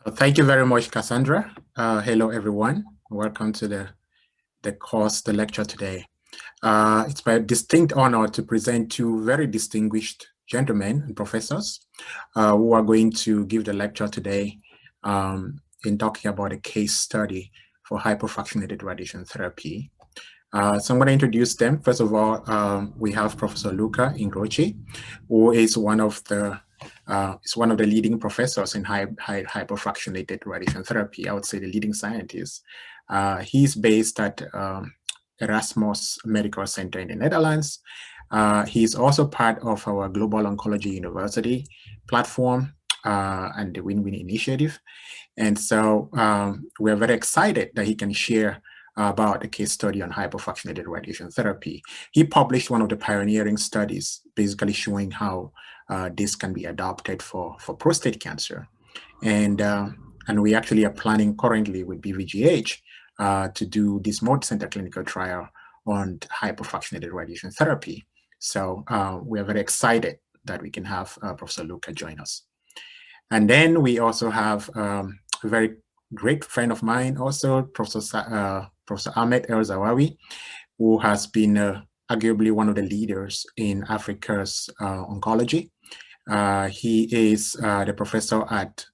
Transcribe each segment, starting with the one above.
Thank you very much, Cassandra. Hello, everyone. Welcome to the lecture today. It's my distinct honor to present two very distinguished gentlemen and professors who are going to give the lecture today in talking about a case study for hypofractionated radiation therapy. So I'm going to introduce them. First of all, we have Professor Luca Incrocci, who is one of the leading professors in hypofractionated radiation therapy. I would say the leading scientist. He's based at Erasmus Medical Center in the Netherlands. He's also part of our Global Oncology University platform and the Win-Win Initiative. And so we're very excited that he can share about a case study on hypofractionated radiation therapy. He published one of the pioneering studies basically showing how this can be adopted for prostate cancer. And we actually are planning currently with BVGH to do this multi-center clinical trial on hypofractionated radiation therapy. So we are very excited that we can have Professor Luca join us. And then we also have a very great friend of mine also, Professor Ahmed Elzawawy, who has been arguably one of the leaders in Africa's oncology. He is the professor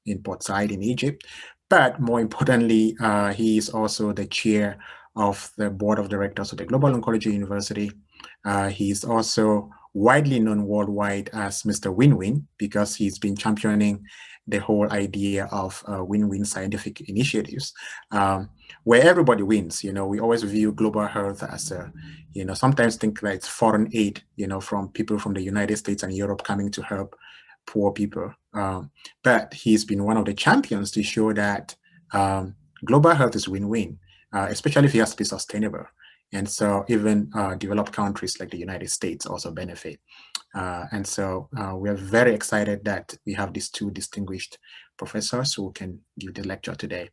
in Port Said in Egypt, but more importantly, he is also the chair of the board of directors of the Global Oncology University. He is also widely known worldwide as Mr. Win-Win because he's been championing the whole idea of win-win scientific initiatives where everybody wins. You know, we always view global health as sometimes think that it's foreign aid, from people from the United States and Europe coming to help poor people. But he's been one of the champions to show that global health is win-win, especially if it has to be sustainable. And so even developed countries like the United States also benefit. And so we are very excited that we have these two distinguished professors who can give the lecture today.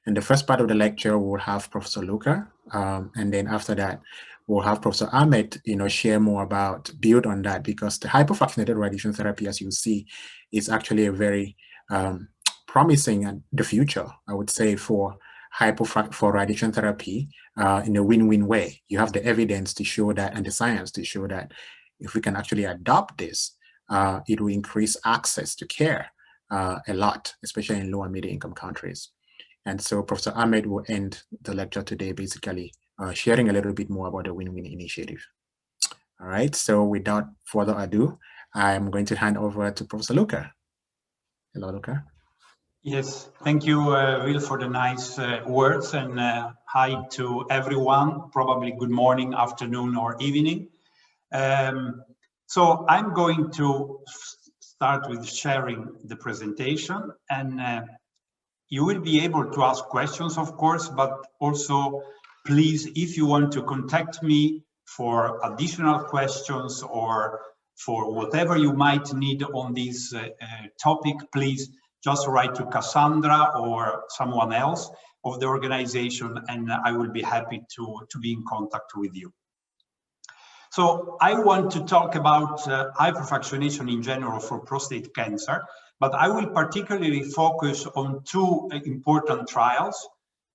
In the first part of the lecture, we'll have Professor Luca. And then after that, we'll have Professor Ahmed, share more build on that, because the hypofractionated radiation therapy, as you see, is actually a very promising and the future, I would say, for radiation therapy in a win-win way. You have the evidence to show that and the science to show that if we can actually adopt this, it will increase access to care a lot, especially in low and middle income countries. And so Professor Ahmed will end the lecture today basically sharing a little bit more about the Win-Win Initiative. All right, so without further ado, I'm going to hand over to Professor Luca. Hello, Luca. Yes, thank you, Will, for the nice words, and hi to everyone, probably good morning, afternoon, or evening. So I'm going to start with sharing the presentation, and you will be able to ask questions, of course, but also please, if you want to contact me for additional questions or for whatever you might need on this topic, please just write to Cassandra or someone else of the organization, and I will be happy to be in contact with you. So I want to talk about hypofractionation in general for prostate cancer, but I will particularly focus on two important trials.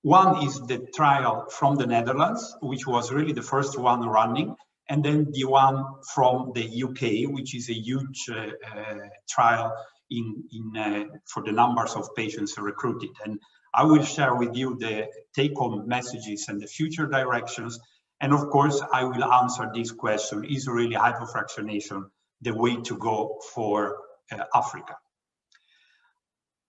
One is the trial from the Netherlands, which was really the first one running, and then the one from the UK, which is a huge trial for the numbers of patients recruited. And I will share with you the take-home messages and the future directions. And of course, I will answer this question: is really hypofractionation the way to go for Africa?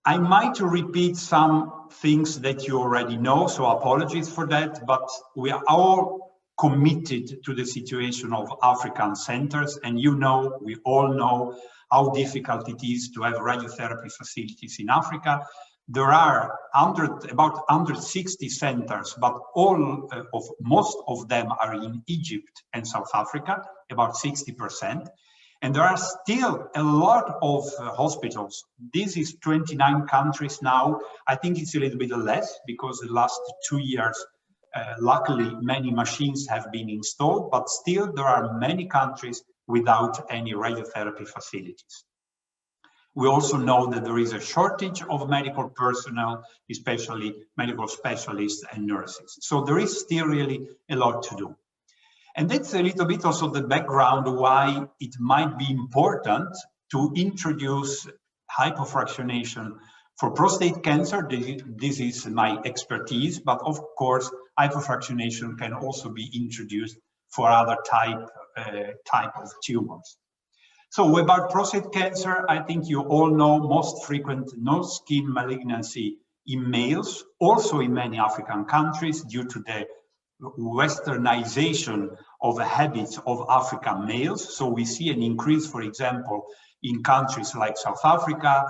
I might repeat some things that you already know, so apologies for that, but we are all committed to the situation of African centers, and we all know how difficult it is to have radiotherapy facilities in Africa. There are about 160 centers, but most of them are in Egypt and South Africa, about 60%. And there are still a lot of hospitals. This is 29 countries now. I think it's a little bit less because the last 2 years, luckily, many machines have been installed, but still there are many countries without any radiotherapy facilities. We also know that there is a shortage of medical personnel, especially medical specialists and nurses. So there is still really a lot to do. And that's a little bit also the background why it might be important to introduce hypofractionation for prostate cancer. This is my expertise, but of course, hypofractionation can also be introduced for other type of tumors. So about prostate cancer, I think you all know most frequent no-skin malignancy in males, also in many African countries due to the westernization of the habits of African males. So we see an increase, for example, in countries like South Africa,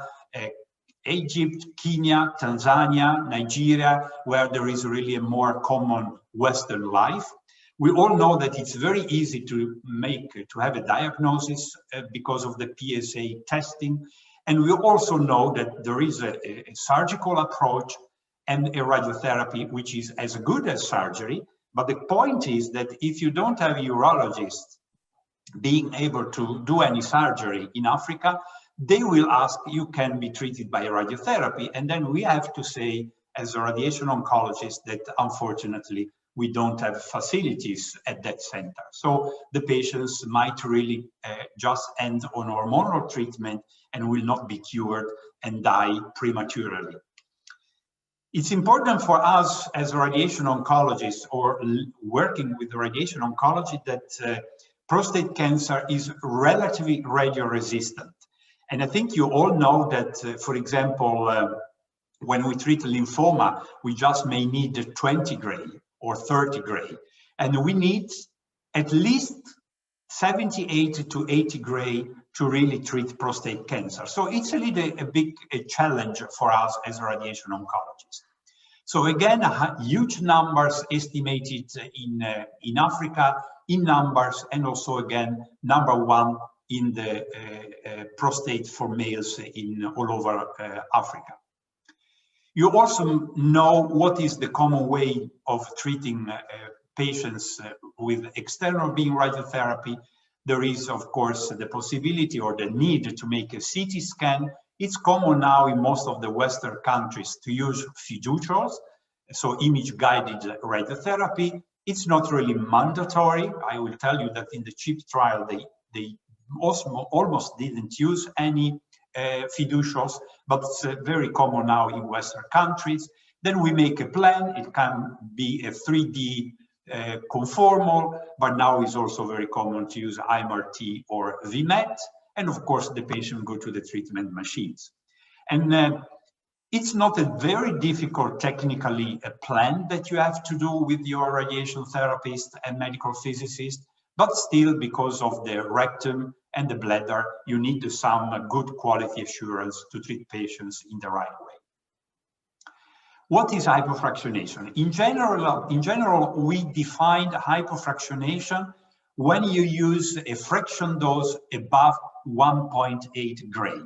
Egypt, Kenya, Tanzania, Nigeria, where there is really a more common Western life. We all know that it's very easy to have a diagnosis because of the PSA testing. And we also know that there is a surgical approach and a radiotherapy, which is as good as surgery. But the point is that if you don't have a urologist being able to do any surgery in Africa, they will ask, you can be treated by radiotherapy. And then we have to say, as a radiation oncologist, that unfortunately, we don't have facilities at that center. So the patients might really just end on hormonal treatment and will not be cured and die prematurely. It's important for us as radiation oncologists or working with radiation oncology that prostate cancer is relatively radioresistant. And I think you all know that, for example, when we treat lymphoma, we just may need 20 gray or 30 gray. And we need at least 78 to 80 gray to really treat prostate cancer. So it's a big challenge for us as radiation oncologists. So again, huge numbers estimated in Africa, in numbers, and also again, #1 in the prostate for males all over Africa. You also know what is the common way of treating patients with external beam radiotherapy. There is, of course, the possibility or the need to make a CT scan. It's common now in most of the Western countries to use fiducials, so image-guided radiotherapy. It's not really mandatory. I will tell you that in the CHIP trial, they almost didn't use any fiducials, but it's very common now in Western countries. Then we make a plan. It can be a 3D conformal, but now it's also very common to use IMRT or VMET. And of course, the patient go to the treatment machines. And it's not a very difficult technically a plan that you have to do with your radiation therapist and medical physicist, but still because of the rectum and the bladder, you need some good quality assurance to treat patients in the right way. What is hypofractionation? In general, we define hypofractionation when you use a fraction dose above 1.8 gray.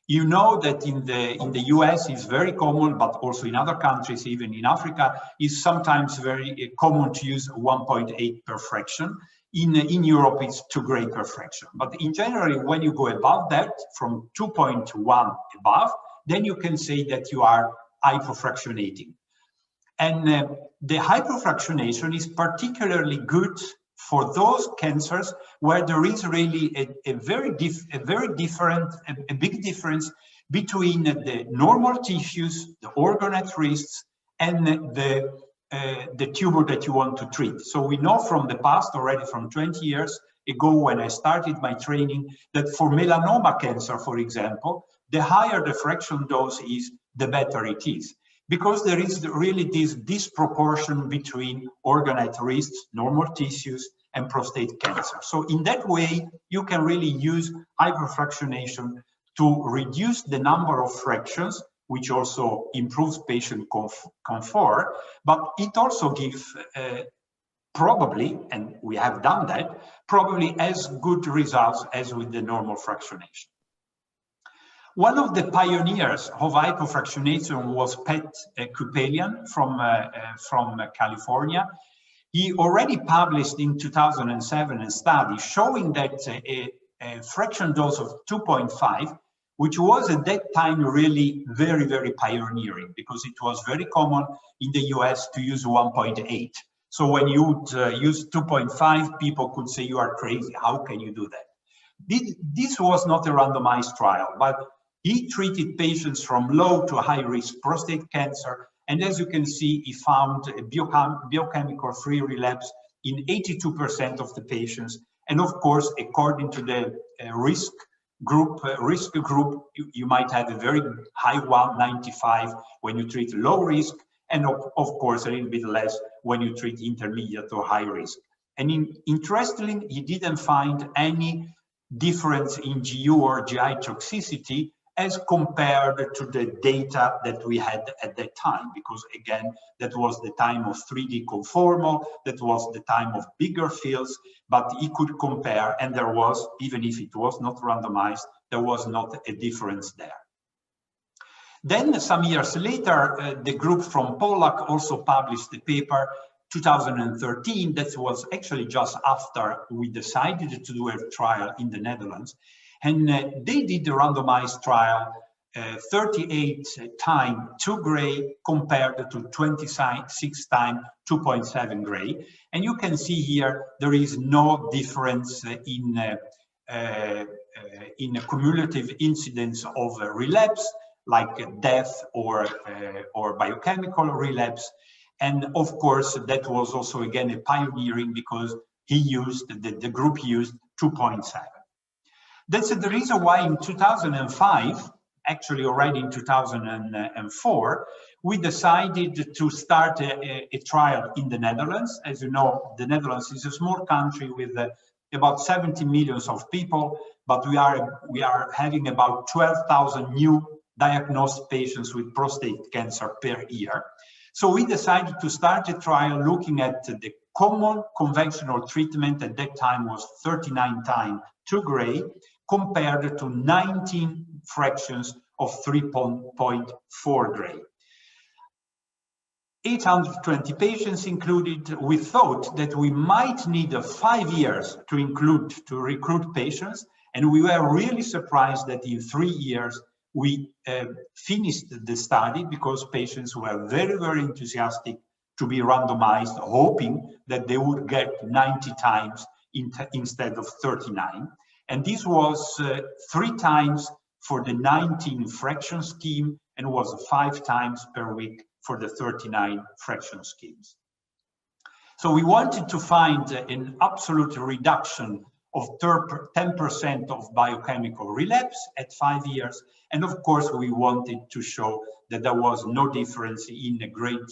You know that in the US is very common, but also in other countries, even in Africa, is sometimes very common to use 1.8 per fraction. In Europe, it's 2 gray per fraction. But in general, when you go above that, from 2.1 above, then you can say that you are hypofractionating. And the hypofractionation is particularly good for those cancers where there is really a big difference between the normal tissues, the organ at risk, and the tumor that you want to treat. So we know from the past, already from 20 years ago when I started my training, that for melanoma cancer, for example, the higher the fraction dose is, the better it is. Because there is really this disproportion between organ at risk, normal tissues, and prostate cancer. So in that way, you can really use hyperfractionation to reduce the number of fractions, which also improves patient comfort, but it also gives probably, and we have done that, probably as good results as with the normal fractionation. One of the pioneers of hypofractionation was Pat Kupelian from California. He already published in 2007 a study showing that a fraction dose of 2.5 which was at that time really very, very pioneering, because it was very common in the US to use 1.8. So when you would use 2.5, people could say you are crazy. How can you do that? This was not a randomized trial, but he treated patients from low to high risk prostate cancer. And as you can see, he found a biochemical free relapse in 82% of the patients. And of course, according to the risk group, you might have a very high one, 95, when you treat low risk, and of course, a little bit less when you treat intermediate or high risk. And interestingly, he didn't find any difference in GU or GI toxicity as compared to the data that we had at that time, because again, that was the time of 3D conformal, that was the time of bigger fields, but he could compare, and there was, even if it was not randomized, there was not a difference there. Then some years later, the group from Pollack also published the paper 2013, that was actually just after we decided to do a trial in the Netherlands. And they did the randomized trial, 38 times 2 gray compared to 26 times 2.7 gray. And you can see here, there is no difference in a cumulative incidence of relapse, like death or biochemical relapse. And of course, that was also again a pioneering, because he used, the group used 2.7. That's the reason why in 2005, actually already in 2004, we decided to start a trial in the Netherlands. As you know, the Netherlands is a small country with about 70 million of people, but we are having about 12,000 new diagnosed patients with prostate cancer per year. So we decided to start a trial looking at the common conventional treatment. At that time was 39 times 2 gray, compared to 19 fractions of 3.4 gray. 820 patients included. We thought that we might need 5 years to recruit patients, and we were really surprised that in 3 years we finished the study, because patients were very, very enthusiastic to be randomized, hoping that they would get 90 times instead of 39. And this was 3 times for the 19 fraction scheme, and was 5 times per week for the 39 fraction schemes. So we wanted to find an absolute reduction of 10% of biochemical relapse at 5 years. And of course, we wanted to show that there was no difference in the grade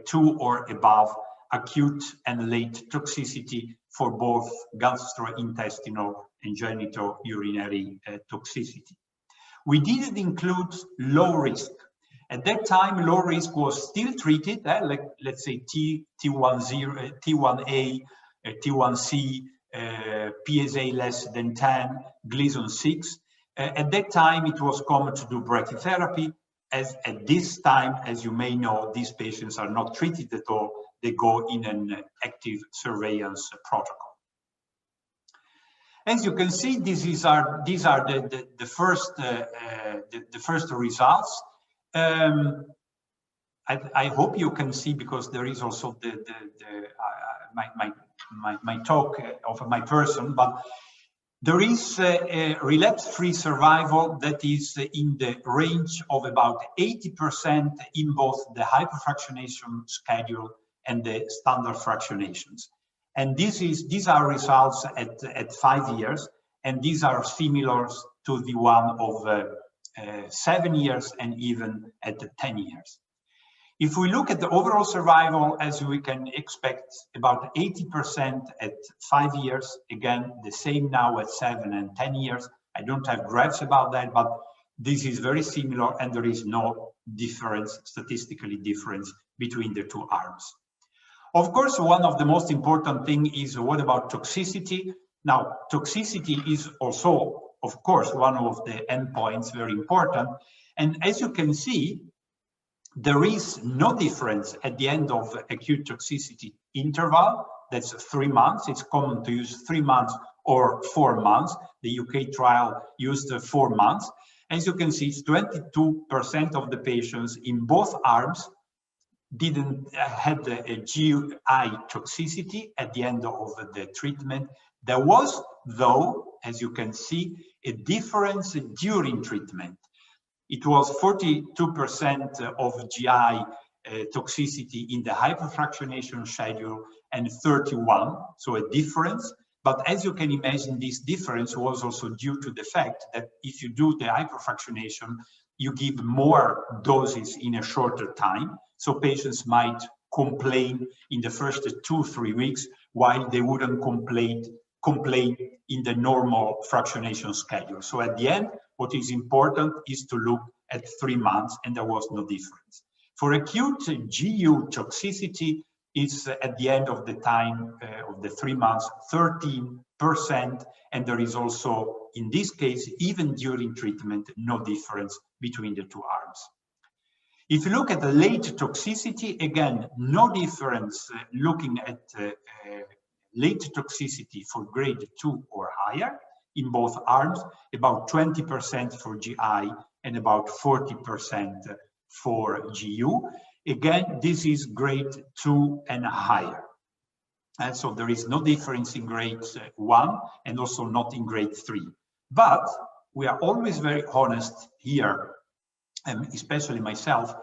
2 or above acute and late toxicity for both gastrointestinal and genitourinary toxicity. We didn't include low risk. At that time, low risk was still treated, like let's say T1A, T1C, PSA less than 10, Gleason 6. At that time, it was common to do brachytherapy. As at this time, as you may know, these patients are not treated at all. They go in an active surveillance protocol. As you can see, these are the first results. I hope you can see, because there is also my talk of my person, but there is a relapse-free survival that is in the range of about 80% in both the hyperfractionation schedule and the standard fractionations. And these are results at 5 years, and these are similar to the one of 7 years and even at 10 years. If we look at the overall survival, as we can expect, about 80% at 5 years, again, the same now at 7 and 10 years. I don't have graphs about that, but this is very similar, and there is no difference, statistically difference, between the two arms. Of course, one of the most important things is, what about toxicity? Now, toxicity is also, of course, one of the endpoints, very important. And as you can see, there is no difference at the end of acute toxicity interval. That's 3 months. It's common to use 3 months or 4 months. The UK trial used 4 months. As you can see, 22% of the patients in both arms didn't had a GI toxicity at the end of the treatment. There was, though, as you can see, a difference during treatment. It was 42% of GI toxicity in the hyperfractionation schedule and 31, so a difference. But as you can imagine, this difference was also due to the fact that if you do the hyperfractionation, you give more doses in a shorter time. So patients might complain in the first 2-3 weeks, while they wouldn't complain in the normal fractionation schedule. So at the end, what is important is to look at 3 months, and there was no difference. For acute GU toxicity, it's at the end of the time of the 3 months, 13%, and there is also, in this case, even during treatment, no difference between the two arms. If you look at the late toxicity, again, no difference looking at late toxicity for grade 2 or higher in both arms, about 20% for GI and about 40% for GU. Again, this is grade 2 and higher. And so there is no difference in grade 1 and also not in grade 3. But we are always very honest here, and especially myself,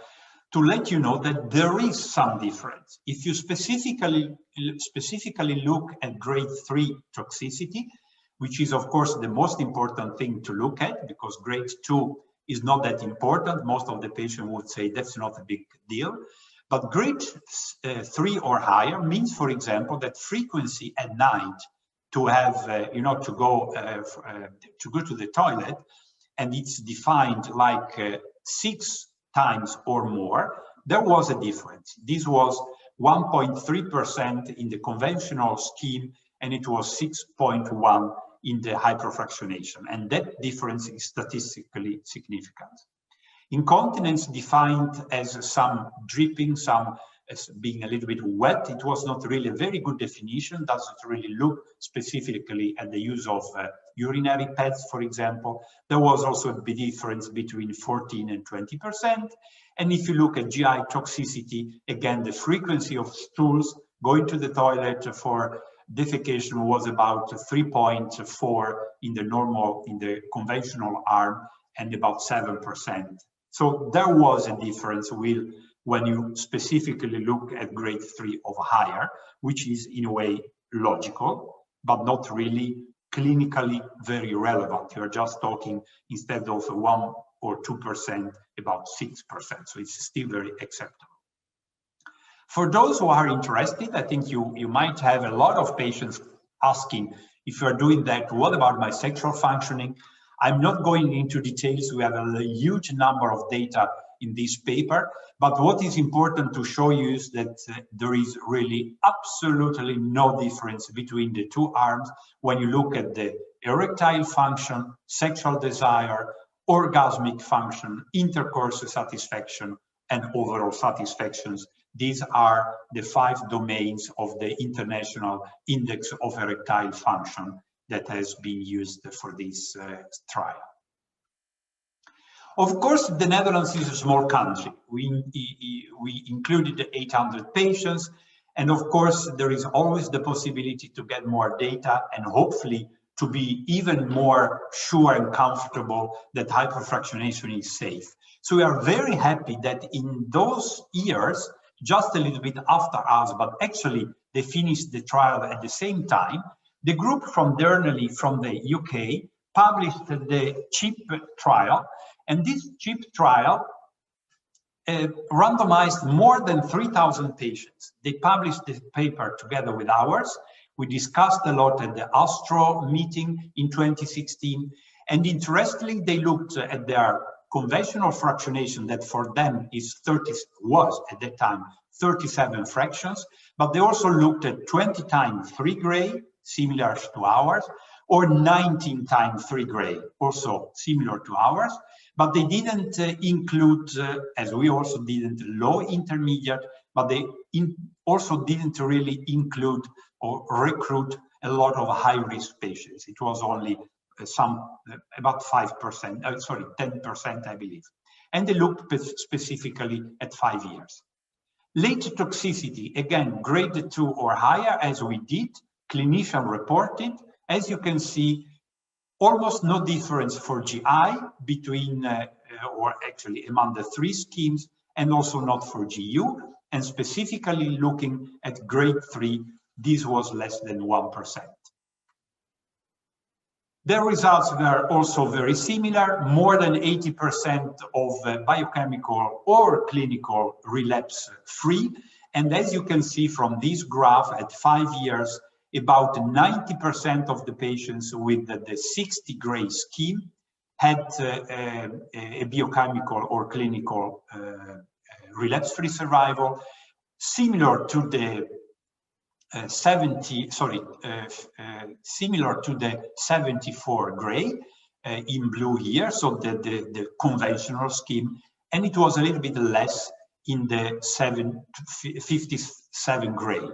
to let you know that there is some difference. If you specifically look at grade 3 toxicity, which is of course the most important thing to look at, because grade 2 is not that important. Most of the patients would say that's not a big deal. But grade 3 or higher means, for example, that frequency at night to have, to go to the toilet, and it's defined like 6 times or more, there was a difference. This was 1.3% in the conventional scheme, and it was 6.1 in the hyperfractionation, and that difference is statistically significant. Incontinence defined as some dripping, some as being a little bit wet, it was not really a very good definition, doesn't really look specifically at the use of urinary pads, for example. There was also a big difference between 14 and 20%. And if you look at GI toxicity, again, the frequency of stools going to the toilet for defecation was about 3.4 in the conventional arm and about 7%. So there was a difference when you specifically look at grade 3 or higher, which is in a way logical, but not really clinically very relevant. You're just talking, instead of 1 or 2%, about 6%. So it's still very acceptable. For those who are interested, I think you might have a lot of patients asking, if you're doing that, what about my sexual functioning? I'm not going into details. We have a huge number of data in this paper, but what is important to show you is that there is really absolutely no difference between the two arms when you look at the erectile function, sexual desire, orgasmic function, intercourse satisfaction, and overall satisfactions. These are the 5 domains of the International Index of Erectile Function that has been used for this trial. Of course, the Netherlands is a small country. We included 800 patients, and of course, there is always the possibility to get more data and hopefully to be even more sure and comfortable that hyperfractionation is safe. So we are very happy that in those years, just a little bit after us, but actually they finished the trial at the same time, the group from Derneley from the UK published the CHIP trial, and this CHIP trial randomized more than 3,000 patients. They published this paper together with ours. We discussed a lot at the Astro meeting in 2016, and interestingly, they looked at their conventional fractionation that for them was at that time 37 fractions, but they also looked at 20 times 3 gray, similar to ours, or 19 times 3 gray, also similar to ours, but they didn't include, as we also didn't, low intermediate, but they also didn't really include or recruit a lot of high-risk patients. It was only about 5%, sorry, 10%, I believe. And they looked specifically at 5 years. Late toxicity, again, grade 2 or higher, as we did, clinician reported. As you can see, almost no difference for GI between, or actually among the 3 schemes, and also not for GU. And specifically looking at grade 3, this was less than 1%. The results were also very similar. More than 80% of biochemical or clinical relapse free. And as you can see from this graph, at 5 years, about 90% of the patients with the 60 gray scheme had a biochemical or clinical relapse-free survival, similar to the similar to the 74 gray in blue here, so the conventional scheme, and it was a little bit less in the 57 gray.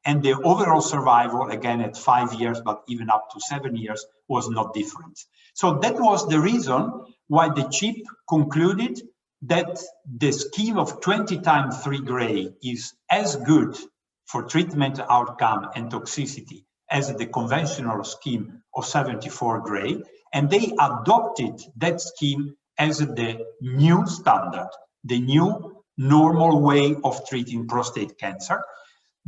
And the overall survival, again at 5 years, but even up to 7 years, was not different. So that was the reason why the CHIP concluded that the scheme of 20 times 3 gray is as good for treatment outcome and toxicity as the conventional scheme of 74 gray, and they adopted that scheme as the new standard, the new normal way of treating prostate cancer.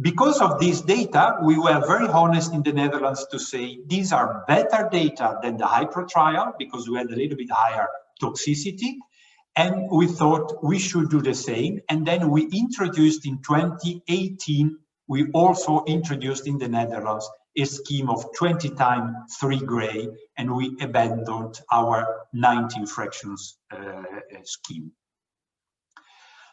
Because of this data, we were very honest in the Netherlands to say these are better data than the HYPRO trial because we had a little bit higher toxicity, and we thought we should do the same. And then we introduced in 2018, we also introduced in the Netherlands a scheme of 20 times 3 gray, and we abandoned our 19 fractions scheme.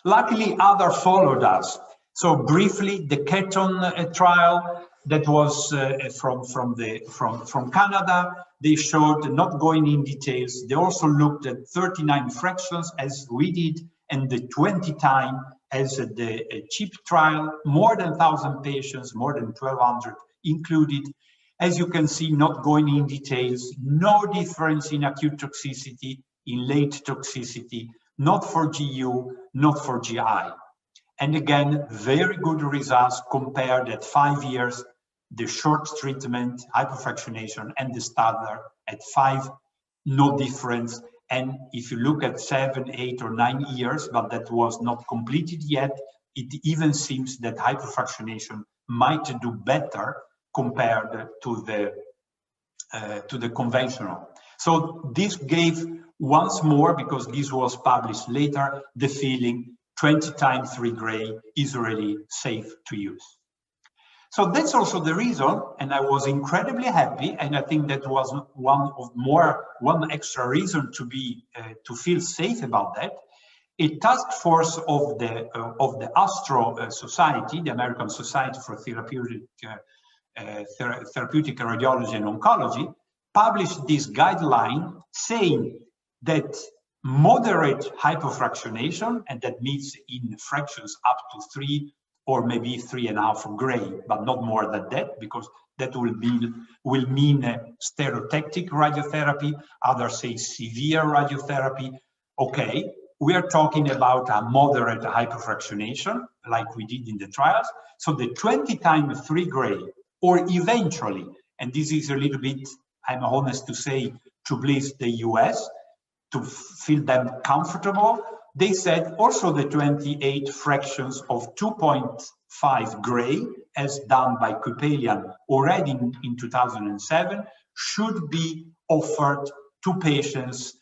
Luckily, others followed us. So briefly, the Keton trial that was from Canada, they showed, not going in details, they also looked at 39 fractions as we did, and the 20 time as the CHIP trial, more than 1,000 patients, more than 1,200 included. As you can see, not going in details, no difference in acute toxicity, in late toxicity, not for GU, not for GI. And again, very good results compared at 5 years, the short treatment, hypofractionation, and the standard at 5, no difference. And if you look at 7, 8, or 9 years, but that was not completed yet, it even seems that hypofractionation might do better compared to the conventional. So this gave once more, because this was published later, the feeling 20 times 3 gray is really safe to use. So that's also the reason, and I was incredibly happy, and I think that was one extra reason to feel safe about that. A task force of the ASTRO Society, the American Society for Therapeutic Radiology and Oncology, published this guideline saying that moderate hypofractionation, and that means in fractions up to 3 or maybe 3.5 gray, but not more than that, because that will mean stereotactic radiotherapy. Others say severe radiotherapy. Okay, we are talking about a moderate hypofractionation, like we did in the trials. So the 20 times 3 gray, or eventually, and this is a little bit, I'm honest to say, to please the US, to feel them comfortable, they said also the 28 fractions of 2.5 gray, as done by Kupelian already in 2007, should be offered to patients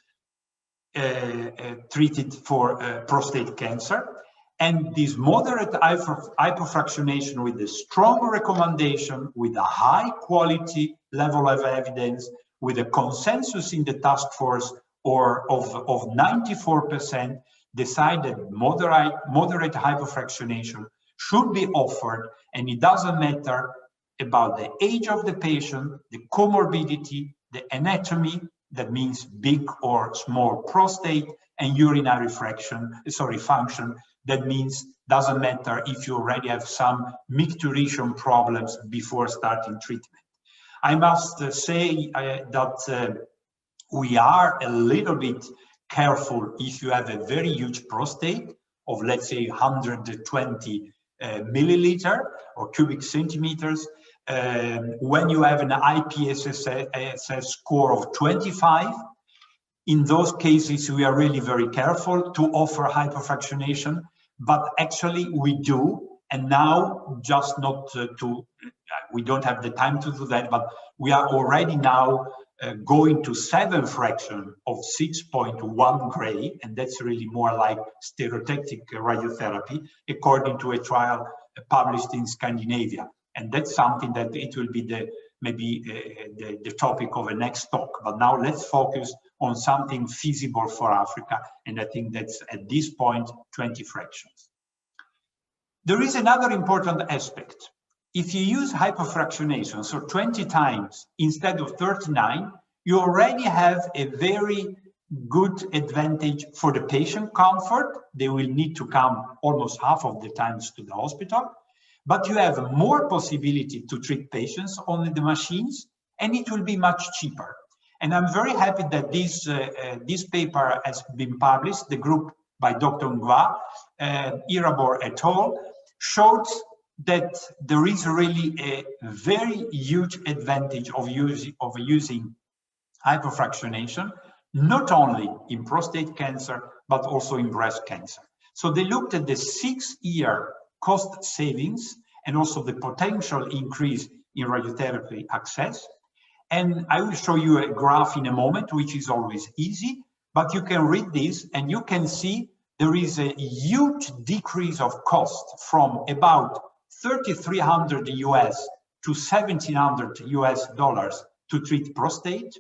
treated for prostate cancer. And this moderate hypofractionation with a strong recommendation, with a high quality level of evidence, with a consensus in the task force of 94%, decided moderate hypofractionation should be offered, and it doesn't matter about the age of the patient, the comorbidity, the anatomy, that means big or small prostate, and urinary function, that means doesn't matter if you already have some micturition problems before starting treatment. I must say that we are a little bit careful if you have a very huge prostate of, let's say, 120 milliliter or cubic centimeters. When you have an IPSS score of 25, in those cases, we are really very careful to offer hypofractionation, but actually we do. And now, just not we don't have the time to do that, but we are already now going to 7 fraction of 6.1 gray, and that's really more like stereotactic radiotherapy, according to a trial published in Scandinavia. And that's something that it will be maybe the topic of a next talk. But now let's focus on something feasible for Africa, and I think that's at this point 20 fractions. There is another important aspect. If you use hypofractionation, so 20 times instead of 39, you already have a very good advantage for the patient comfort. They will need to come almost half of the times to the hospital, but you have more possibility to treat patients on the machines, and it will be much cheaper. And I'm very happy that this paper has been published. The group by Dr. Ngwa, Irabor et al. Showed that there is really a very huge advantage of using hypofractionation, not only in prostate cancer, but also in breast cancer. So they looked at the 6-year cost savings and also the potential increase in radiotherapy access. And I will show you a graph in a moment, which is always easy, but you can read this and you can see there is a huge decrease of cost from about $3,300 US to $1,700 US to treat prostate.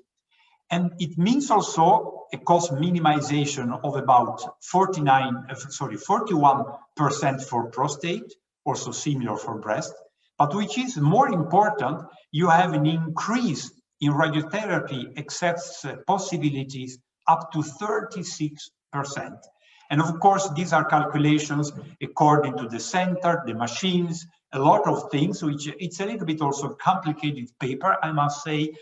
And it means also a cost minimization of about 41% for prostate, also similar for breast. But which is more important, you have an increase in radiotherapy access possibilities up to 36%. And of course, these are calculations according to the center, the machines, a lot of things, which it's a little bit also complicated paper, I must say,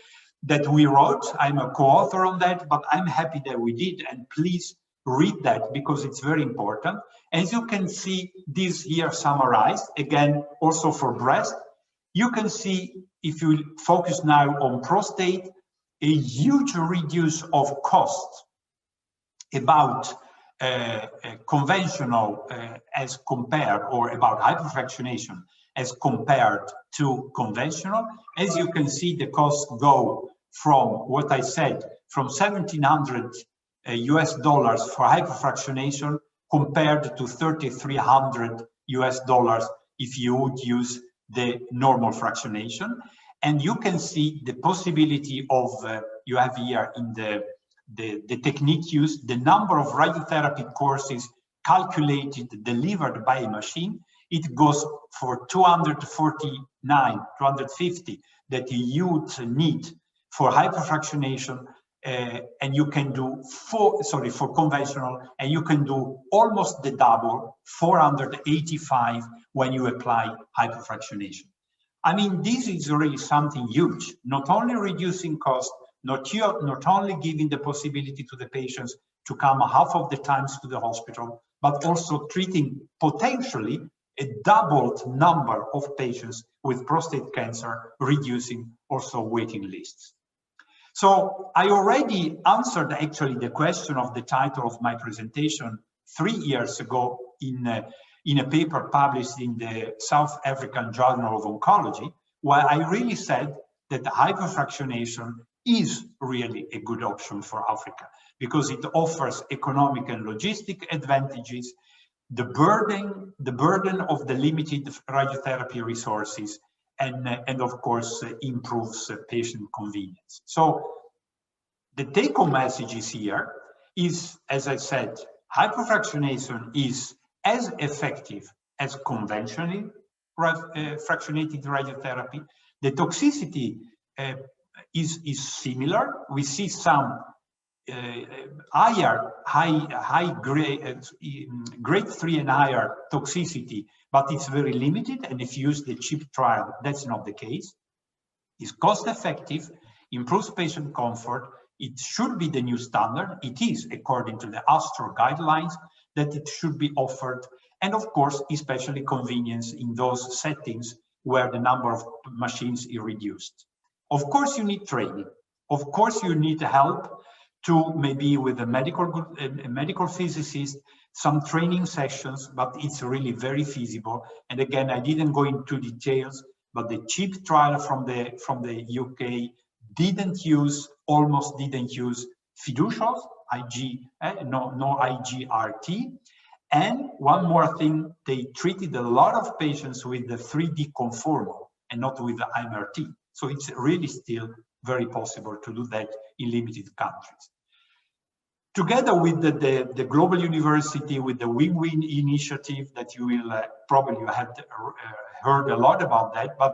that we wrote. I'm a co-author on that, but I'm happy that we did. And please read that because it's very important. As you can see, this here summarized, again, also for breast, you can see, if you focus now on prostate, a huge reduce of cost about conventional as compared, or about hypofractionation as compared to conventional. As you can see, the costs go from what I said, from $1,700 US for hypofractionation compared to $3,300 US if you would use the normal fractionation. And you can see the possibility of, you have here in the technique used, the number of radiotherapy courses calculated, delivered by a machine. It goes for 250 that you would need for hypofractionation, and you can do for conventional, and you can do almost the double, 485, when you apply hypofractionation. I mean, this is really something huge, not only reducing cost, not only giving the possibility to the patients to come half of the times to the hospital, but also treating potentially a doubled number of patients with prostate cancer, reducing also waiting lists. So I already answered actually the question of the title of my presentation 3 years ago in a paper published in the South African Journal of Oncology, where I really said that the hypofractionation is really a good option for Africa because it offers economic and logistic advantages, the burden of the limited radiotherapy resources, and of course improves patient convenience. So the take-home message is here is, as I said, hypofractionation is as effective as conventionally fractionated radiotherapy. The toxicity is similar. We see some high grade 3 and higher toxicity, but it's very limited. And if you use the CHIP trial, that's not the case. It's cost effective, improves patient comfort. It should be the new standard. It is, according to the ASTRO guidelines, that it should be offered. And of course, especially convenience in those settings where the number of machines is reduced. Of course, you need training. Of course, you need help to maybe with a medical physicist, some training sessions, but it's really very feasible. And again, I didn't go into details, but the CHIP trial from the UK almost didn't use fiducials, no IGRT. And one more thing, they treated a lot of patients with the 3D conformal and not with the MRT. So it's really still very possible to do that in limited countries. Together with the global university, with the win-win initiative that you will probably have heard a lot about that, but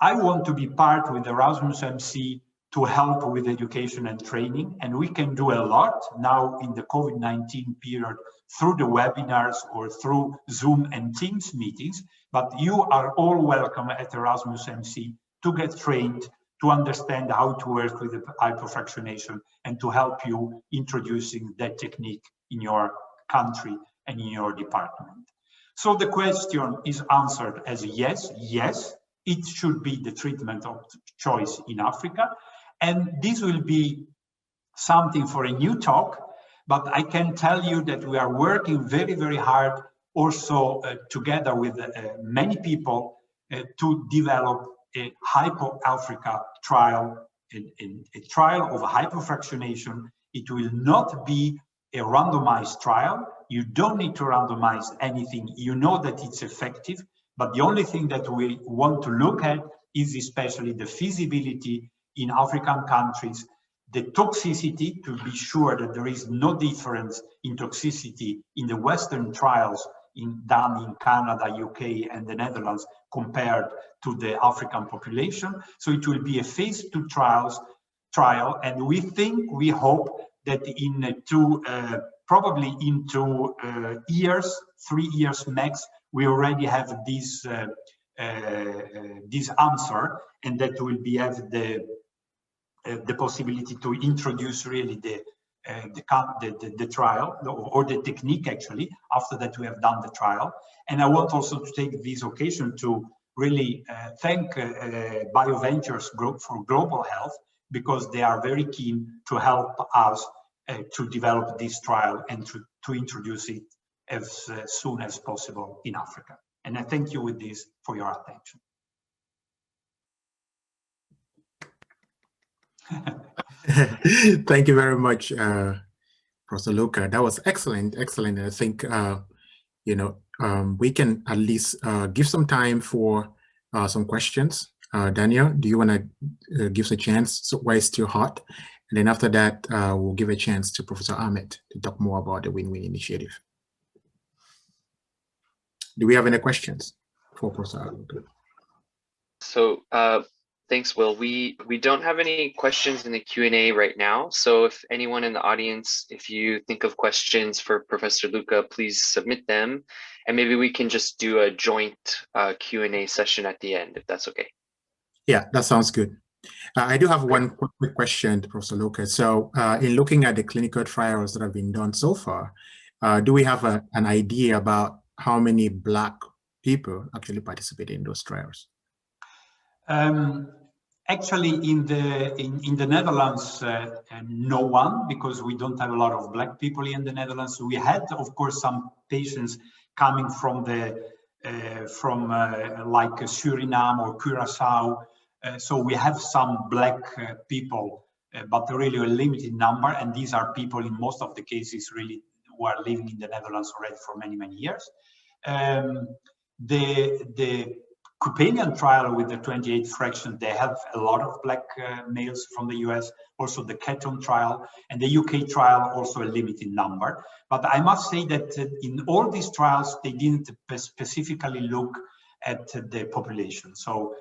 I want to be part with Erasmus MC to help with education and training, and we can do a lot now in the COVID-19 period through the webinars or through Zoom and Teams meetings, but you are all welcome at Erasmus MC to get trained, to understand how to work with the hypofractionation and to help you introducing that technique in your country and in your department. So the question is answered as yes, it should be the treatment of choice in Africa. And this will be something for a new talk, but I can tell you that we are working very, very hard also together with many people to develop a Hypo-Africa trial, a trial of hypofractionation. It will not be a randomized trial. You don't need to randomize anything. You know that it's effective, but the only thing that we want to look at is especially the feasibility in African countries, the toxicity, to be sure that there is no difference in toxicity in the Western trials done in Canada, UK, and the Netherlands compared to the African population. So it will be a phase 2 trial, and we hope that in probably in 2 years, 3 years max, we already have this answer, and that will be have the possibility to introduce really the trial or the technique actually after that we have done the trial. And I want also to take this occasion to really thank Bioventures Group for Global Health, because they are very keen to help us to develop this trial and to introduce it as soon as possible in Africa. And I thank you with this for your attention. Thank you very much, Professor Luca. That was excellent. I think we can at least give some time for some questions. Daniel, do you want to give us a chance while it's still hot? And then after that, we'll give a chance to Professor Ahmed to talk more about the win-win initiative. Do we have any questions for Professor Luca? So thanks, Will. We don't have any questions in the Q&A right now. So if anyone in the audience, if you think of questions for Professor Luca, please submit them. And maybe we can just do a joint Q&A session at the end, if that's okay. Yeah, that sounds good. I do have one quick question to Professor Luca. So in looking at the clinical trials that have been done so far, do we have an idea about how many Black people actually participate in those trials? Actually, in the Netherlands, no one, because we don't have a lot of Black people in the Netherlands. We had, of course, some patients coming from like Suriname or Curacao. So we have some Black people, but really a limited number. And these are people in most of the cases really who are living in the Netherlands already for many, many years. The Cupanian trial with the 28 fraction, they have a lot of Black males from the US, also the Keton trial, and the UK trial also a limited number. But I must say that in all these trials, they didn't specifically look at the population. So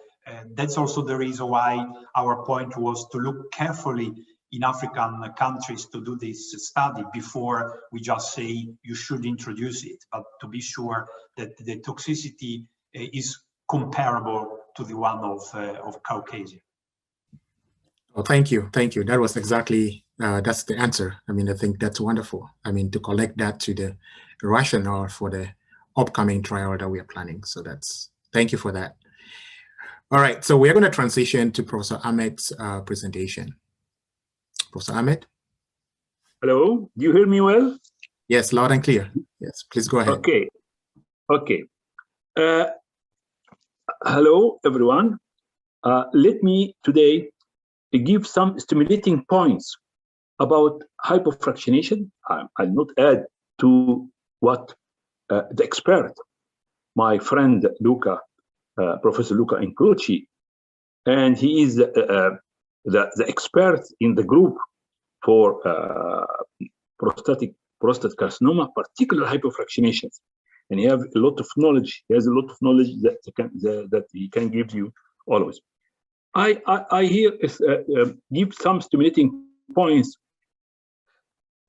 that's also the reason why our point was to look carefully in African countries to do this study before we just say you should introduce it, but to be sure that the toxicity is comparable to the one of Caucasia. Well, thank you. Thank you. That was exactly, that's the answer. I mean, I think that's wonderful. I mean, to collect that to the rationale for the upcoming trial that we are planning. So thank you for that. All right, so we're going to transition to Professor Ahmed's presentation. Professor Ahmed? Hello, do you hear me well? Yes, loud and clear. Yes, please go ahead. Okay. Hello, everyone. Let me today give some stimulating points about hypofractionation. I'll not add to what the expert, my friend Luca, Professor Luca Incrocci, and he is the expert in the group for prostate carcinoma, particular hypofractionations, and he has a lot of knowledge. He has a lot of knowledge that he can give you always. I here give some stimulating points,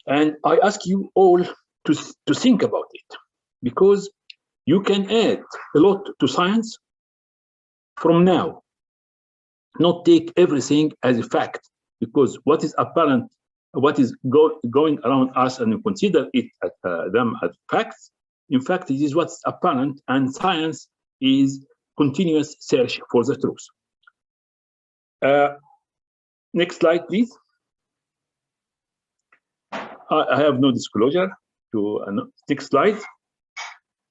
and I ask you all to think about it, because you can add a lot to science from now. Not take everything as a fact, because what is apparent, what is going around us, and we consider it them as facts. In fact, it is what's apparent, and science is continuous search for the truth. Next slide, please. I have no disclosure to next slide.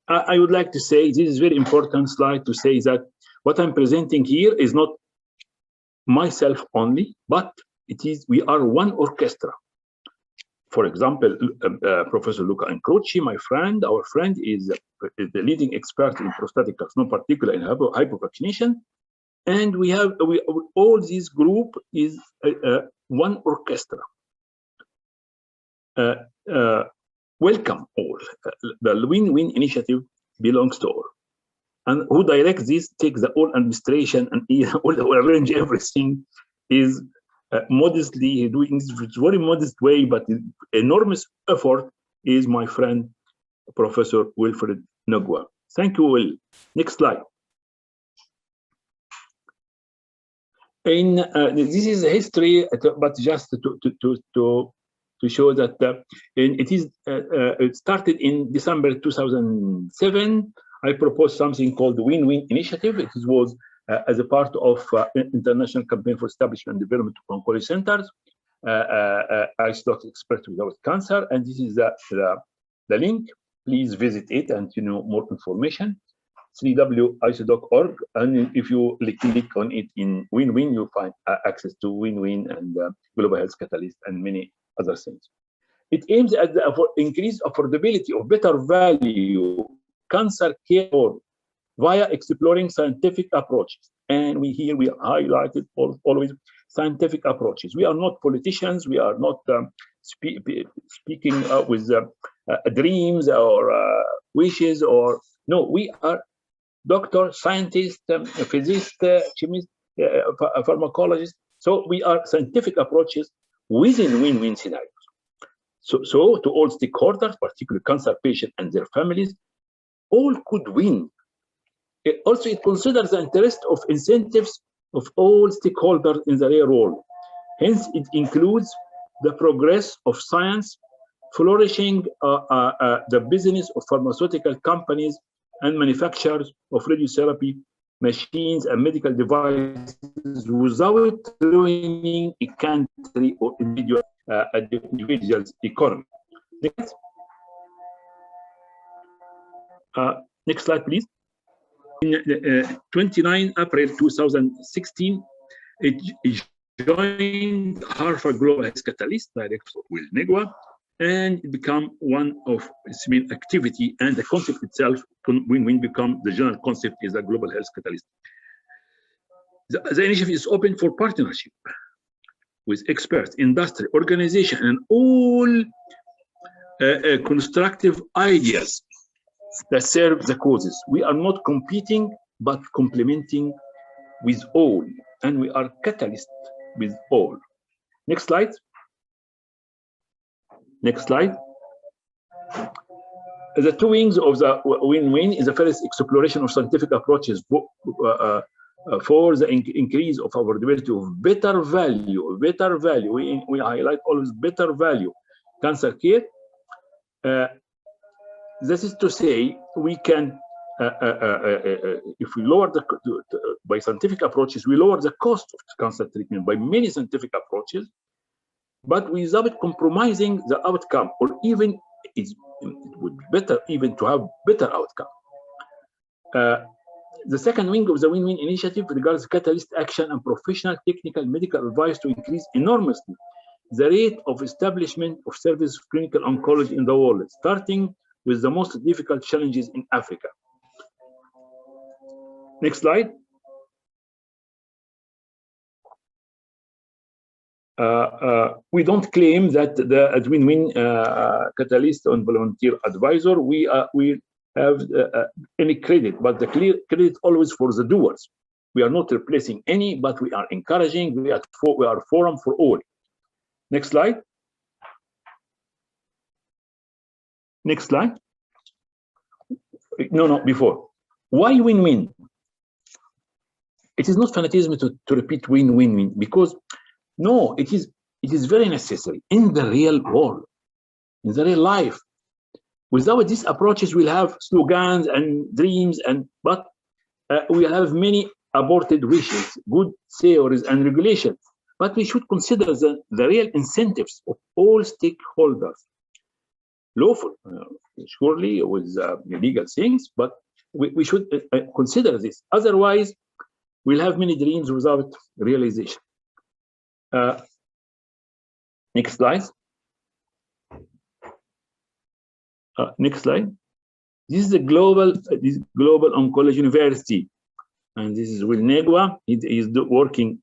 I would like to say this is a very important slide to say that what I'm presenting here is not myself only, but it is, we are one orchestra. For example, Professor Luca Incrocci, my friend, our friend, is the leading expert in prostatic carcinoma, particularly in hypofractionation. And we all this group is one orchestra. Welcome all. The win-win initiative belongs to all. And who directs this, takes the whole administration and all arrange everything, is modestly doing this in a very modest way, but enormous effort, is my friend, Professor Wilfred Ngwa. Thank you, Will. Next slide. This is a history, but just to show that it started in December 2007. I proposed something called the Win-Win Initiative. It was as a part of international campaign for establishment and development of oncology centers. ICDoc Experts Without Cancer, and this is the link. Please visit it and more information. www.icdoc.org, and if you click on it in Win-Win, you'll find access to Win-Win and Global Health Catalyst and many other things. It aims at the increased affordability of better value cancer care via exploring scientific approaches. And we highlighted always scientific approaches. We are not politicians. We are not speaking with dreams or wishes, or no, we are doctors, scientists, physicists, chemists, pharmacologists. So we are scientific approaches within win-win scenarios. So to all stakeholders, particularly cancer patients and their families, all could win. Also, it considers the interest of incentives of all stakeholders in the real world. Hence, it includes the progress of science, flourishing the business of pharmaceutical companies and manufacturers of radiotherapy machines and medical devices without ruining a country or individual's economy. Next slide, please. In 29 April 2016, it joined Harvard Global Health Catalyst, Director Will Ngwa, and it became one of its main activity, and the concept itself, when become the general concept, is a Global Health Catalyst. The initiative is open for partnership with experts, industry, organization, and all constructive ideas that serve the causes. We are not competing, but complementing with all, and we are catalysts with all. Next slide. Next slide. The two wings of the win-win is the first exploration of scientific approaches for the increase of affordability of better value. We highlight always better value cancer care. This is to say, we can, if we lower by scientific approaches, we lower the cost of cancer treatment by many scientific approaches, but without compromising the outcome, or even it would be better even to have better outcome. The second wing of the win-win initiative regards catalyst action and professional technical medical advice to increase enormously the rate of establishment of service of clinical oncology in the world, starting with the most difficult challenges in Africa. Next slide. We don't claim that the win-win catalyst and volunteer advisor, we have any credit, but the clear credit always for the doers. We are not replacing any, but we are encouraging. We are forum for all. Next slide. Next slide. No, before. Why win-win? It is not fanatism to repeat win-win-win, because no, it is very necessary in the real world, in the real life. Without these approaches, we'll have slogans and dreams, but we'll have many aborted wishes, good theories and regulations. But we should consider the real incentives of all stakeholders. Lawful, surely with legal things, but we should consider this. Otherwise, we'll have many dreams without realization. Next slide. Next slide. This is the global oncology university, and this is with Ngwa. He is working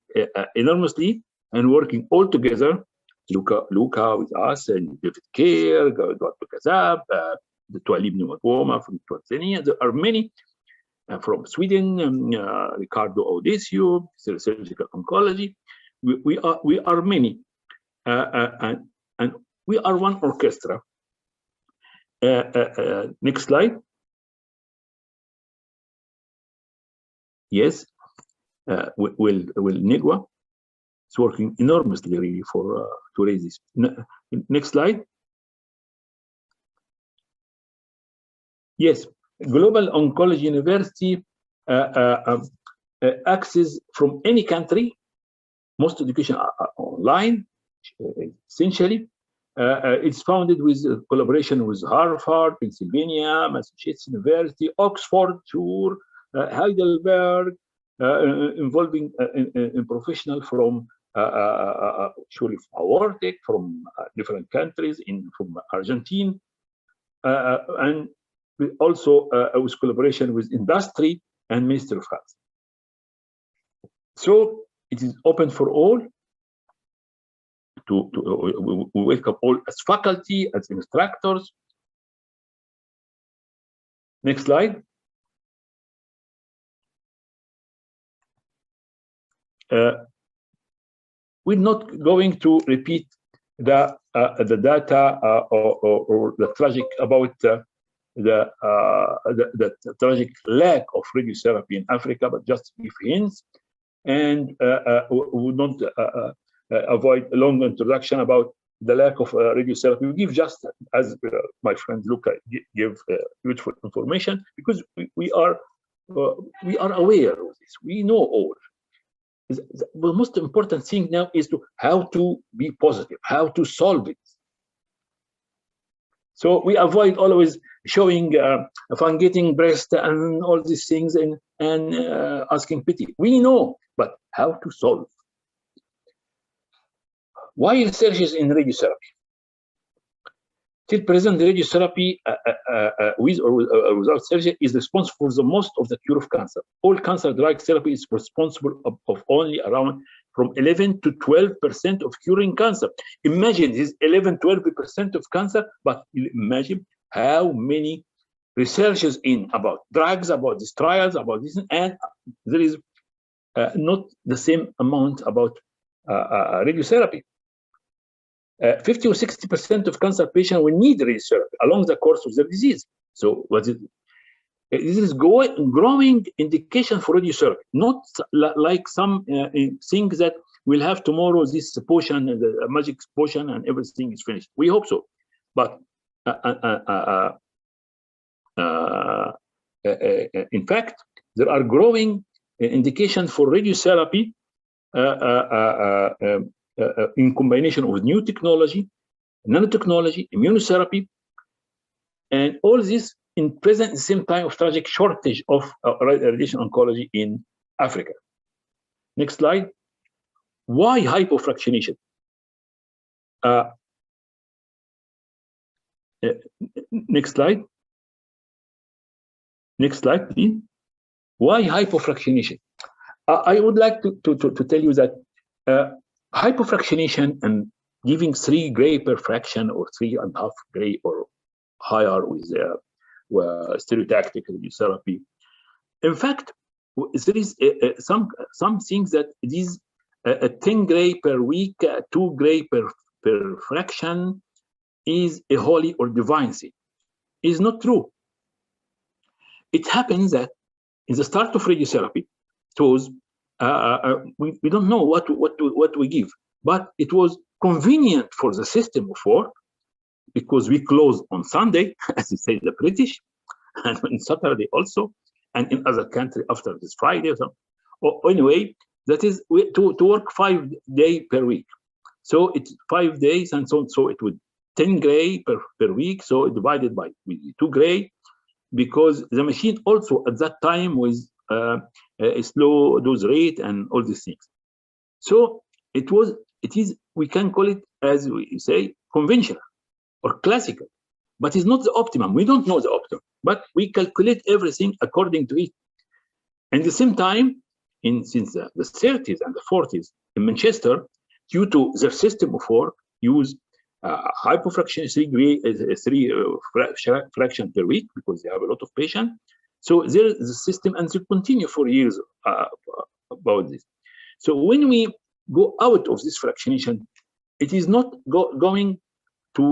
enormously and working all together. Luca with us, and David Care, Dr. Kazab, the Twalib Nwagoma from Tanzania. There are many from Sweden, Ricardo Audicio, surgical oncology. We are many, and we are one orchestra. Next slide. Yes, will Ngwa is working enormously really for to raise this. Next slide. Yes, Global Oncology University access from any country. Most education are online, essentially. It's founded with collaboration with Harvard, Pennsylvania, Massachusetts University, Oxford, Heidelberg, involving in professional from surely aortic from different countries, from Argentina, and also with collaboration with industry and Ministry of Health. So it is open for all. We welcome all as faculty, as instructors. Next slide. We're not going to repeat the data or the tragic about the tragic lack of radiotherapy in Africa, but just give hints, and we don't avoid a long introduction about the lack of radiotherapy. We give just, as my friend Luca gave beautiful information, because we are aware of this. We know all. The most important thing now is how to be positive, how to solve it. So we avoid always showing fun getting breast and all these things and asking pity. We know, but how to solve? Why researches in radiotherapy? Till present, the radiotherapy with or without surgery is responsible for the most of the cure of cancer. All cancer drug therapy is responsible of only around from 11 to 12% of curing cancer. Imagine this 11-12% of cancer, but imagine how many researches about drugs, about these trials, about this, and there is not the same amount about radiotherapy. 50 or 60% of cancer patients will need radiotherapy along the course of their disease. So what is This is growing indication for radiotherapy, not like some things that we'll have tomorrow, this potion, the magic potion, and everything is finished. We hope so. But in fact, there are growing indications for radiotherapy in combination with new technology, nanotechnology, immunotherapy, and all this in present at the same time of tragic shortage of radiation oncology in Africa. Next slide. Why hypofractionation? Next slide. Next slide, please. Why hypofractionation? I would like to tell you that hypofractionation and giving 3 gray per fraction or 3.5 gray or higher with stereotactic radiotherapy. In fact, there is some things that it is 10 gray per week, 2 gray per fraction is a holy or divine thing. Is not true. It happens that in the start of radiotherapy, it was we don't know what we give, but it was convenient for the system of work because we close on Sunday, as they say the British, and on Saturday also, and in other countries after this Friday or something. Or anyway, that is to work 5 days per week. So it's 5 days, and so it would 10 gray per week. So divided by 2 gray, because the machine also at that time was a slow dose rate and all these things. So it is we can call it, as we say, conventional or classical, but it's not the optimum. We don't know the optimum, but we calculate everything according to it. And at the same time, since the 30s and the 40s in Manchester, due to their system of work, use hypofraction 3 fraction per week because they have a lot of patients. So there is the system, and they continue for years about this. So when we go out of this fractionation, it is not going we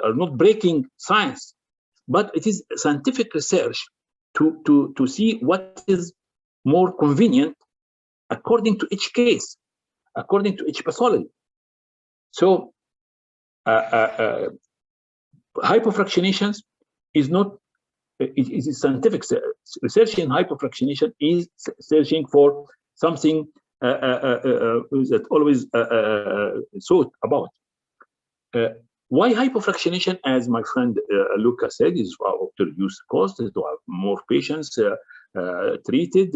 are not breaking science, but it is scientific research to see what is more convenient according to each case, according to each pathology. So hypofractionation is not, it is scientific research in hypofractionation is searching for something that always thought about. Why hypofractionation? As my friend Luca said, is to reduce cost, to have more patients treated,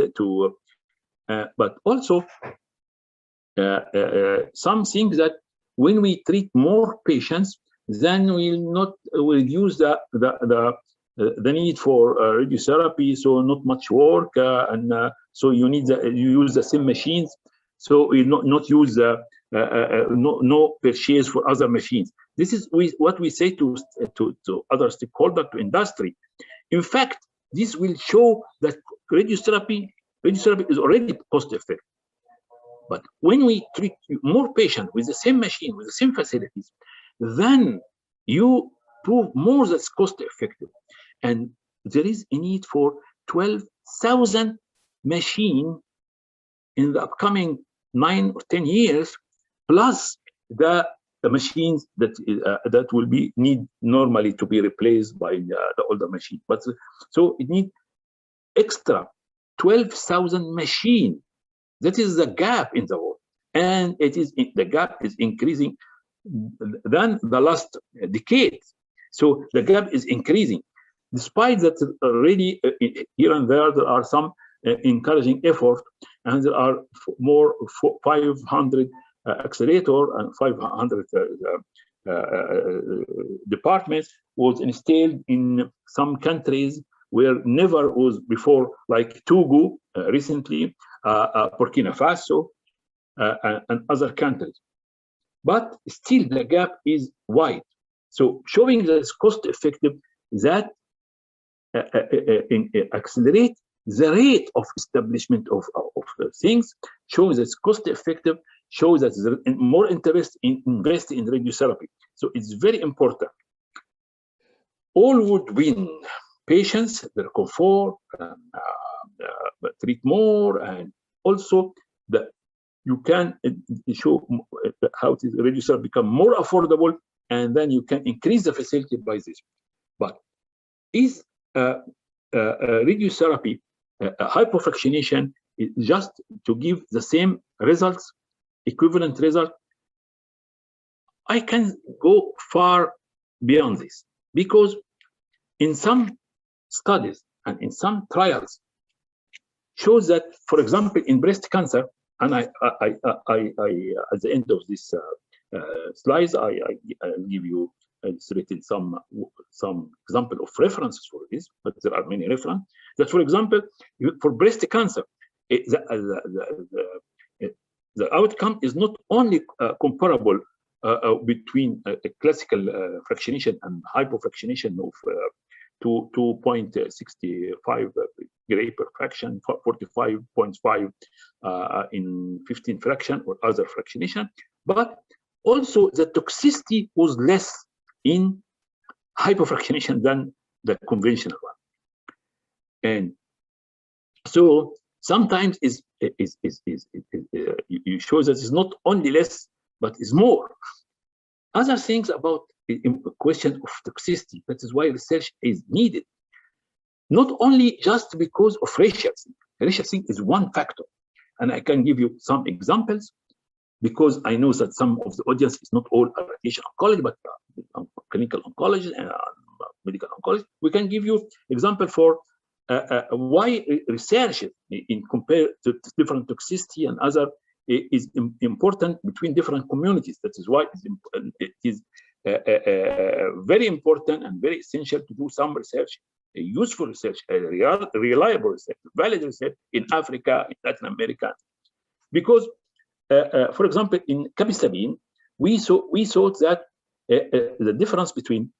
but also some things that when we treat more patients, then we'll reduce the need for radiotherapy, so not much work, and so you use the same machines, so we not use no purchase for other machines. This is what we say to other stakeholders, to industry. In fact, this will show that radiotherapy is already cost effective. But when we treat more patients with the same machine, with the same facilities, then you prove more that's cost effective. And there is a need for 12,000 machines in the upcoming 9 or 10 years, plus the machines that will need normally to be replaced by the older machine. But so it needs extra 12,000 machines. That is the gap in the world, and the gap is increasing than the last decade. So the gap is increasing, despite that already here and there are some encouraging effort, and there are more 500 accelerator and 500 departments was installed in some countries where never was before, like Togo recently, Burkina Faso, and other countries. But still the gap is wide. So showing that it's cost effective, that accelerate the rate of establishment of things, shows that it's cost effective, shows that there's more interest in investing in radiotherapy. So it's very important. all would win. Patients, their comfort, treat more, and also you can show how radiotherapy become more affordable, and then you can increase the facility by this. But is radiotherapy hypofractionation just to give the same results, equivalent result? I can go far beyond this, because in some studies and in some trials shows that, for example, in breast cancer, and I at the end of this slides, I give you illustrated some example of references for this, but there are many references. That, for example, for breast cancer, the outcome is not only comparable between classical fractionation and hypofractionation of 2.65 gray per fraction, 45.5 in 15 fraction or other fractionation, but also the toxicity was less in hypofractionation than the conventional one. And so sometimes you show that it's not only less, but it's more. Other things about the question of toxicity, that is why research is needed. Not only just because of racial thing. Racial thing is one factor. And I can give you some examples, because I know that some of the audience is not all radiation oncology, but clinical oncology and medical oncology. We can give you example for why research in compare to different toxicity and other is important between different communities. That is why it is very important and very essential to do some research, useful research, reliable research, valid research in Africa, in Latin America. Because, for example, in capecitabine, we thought that the difference between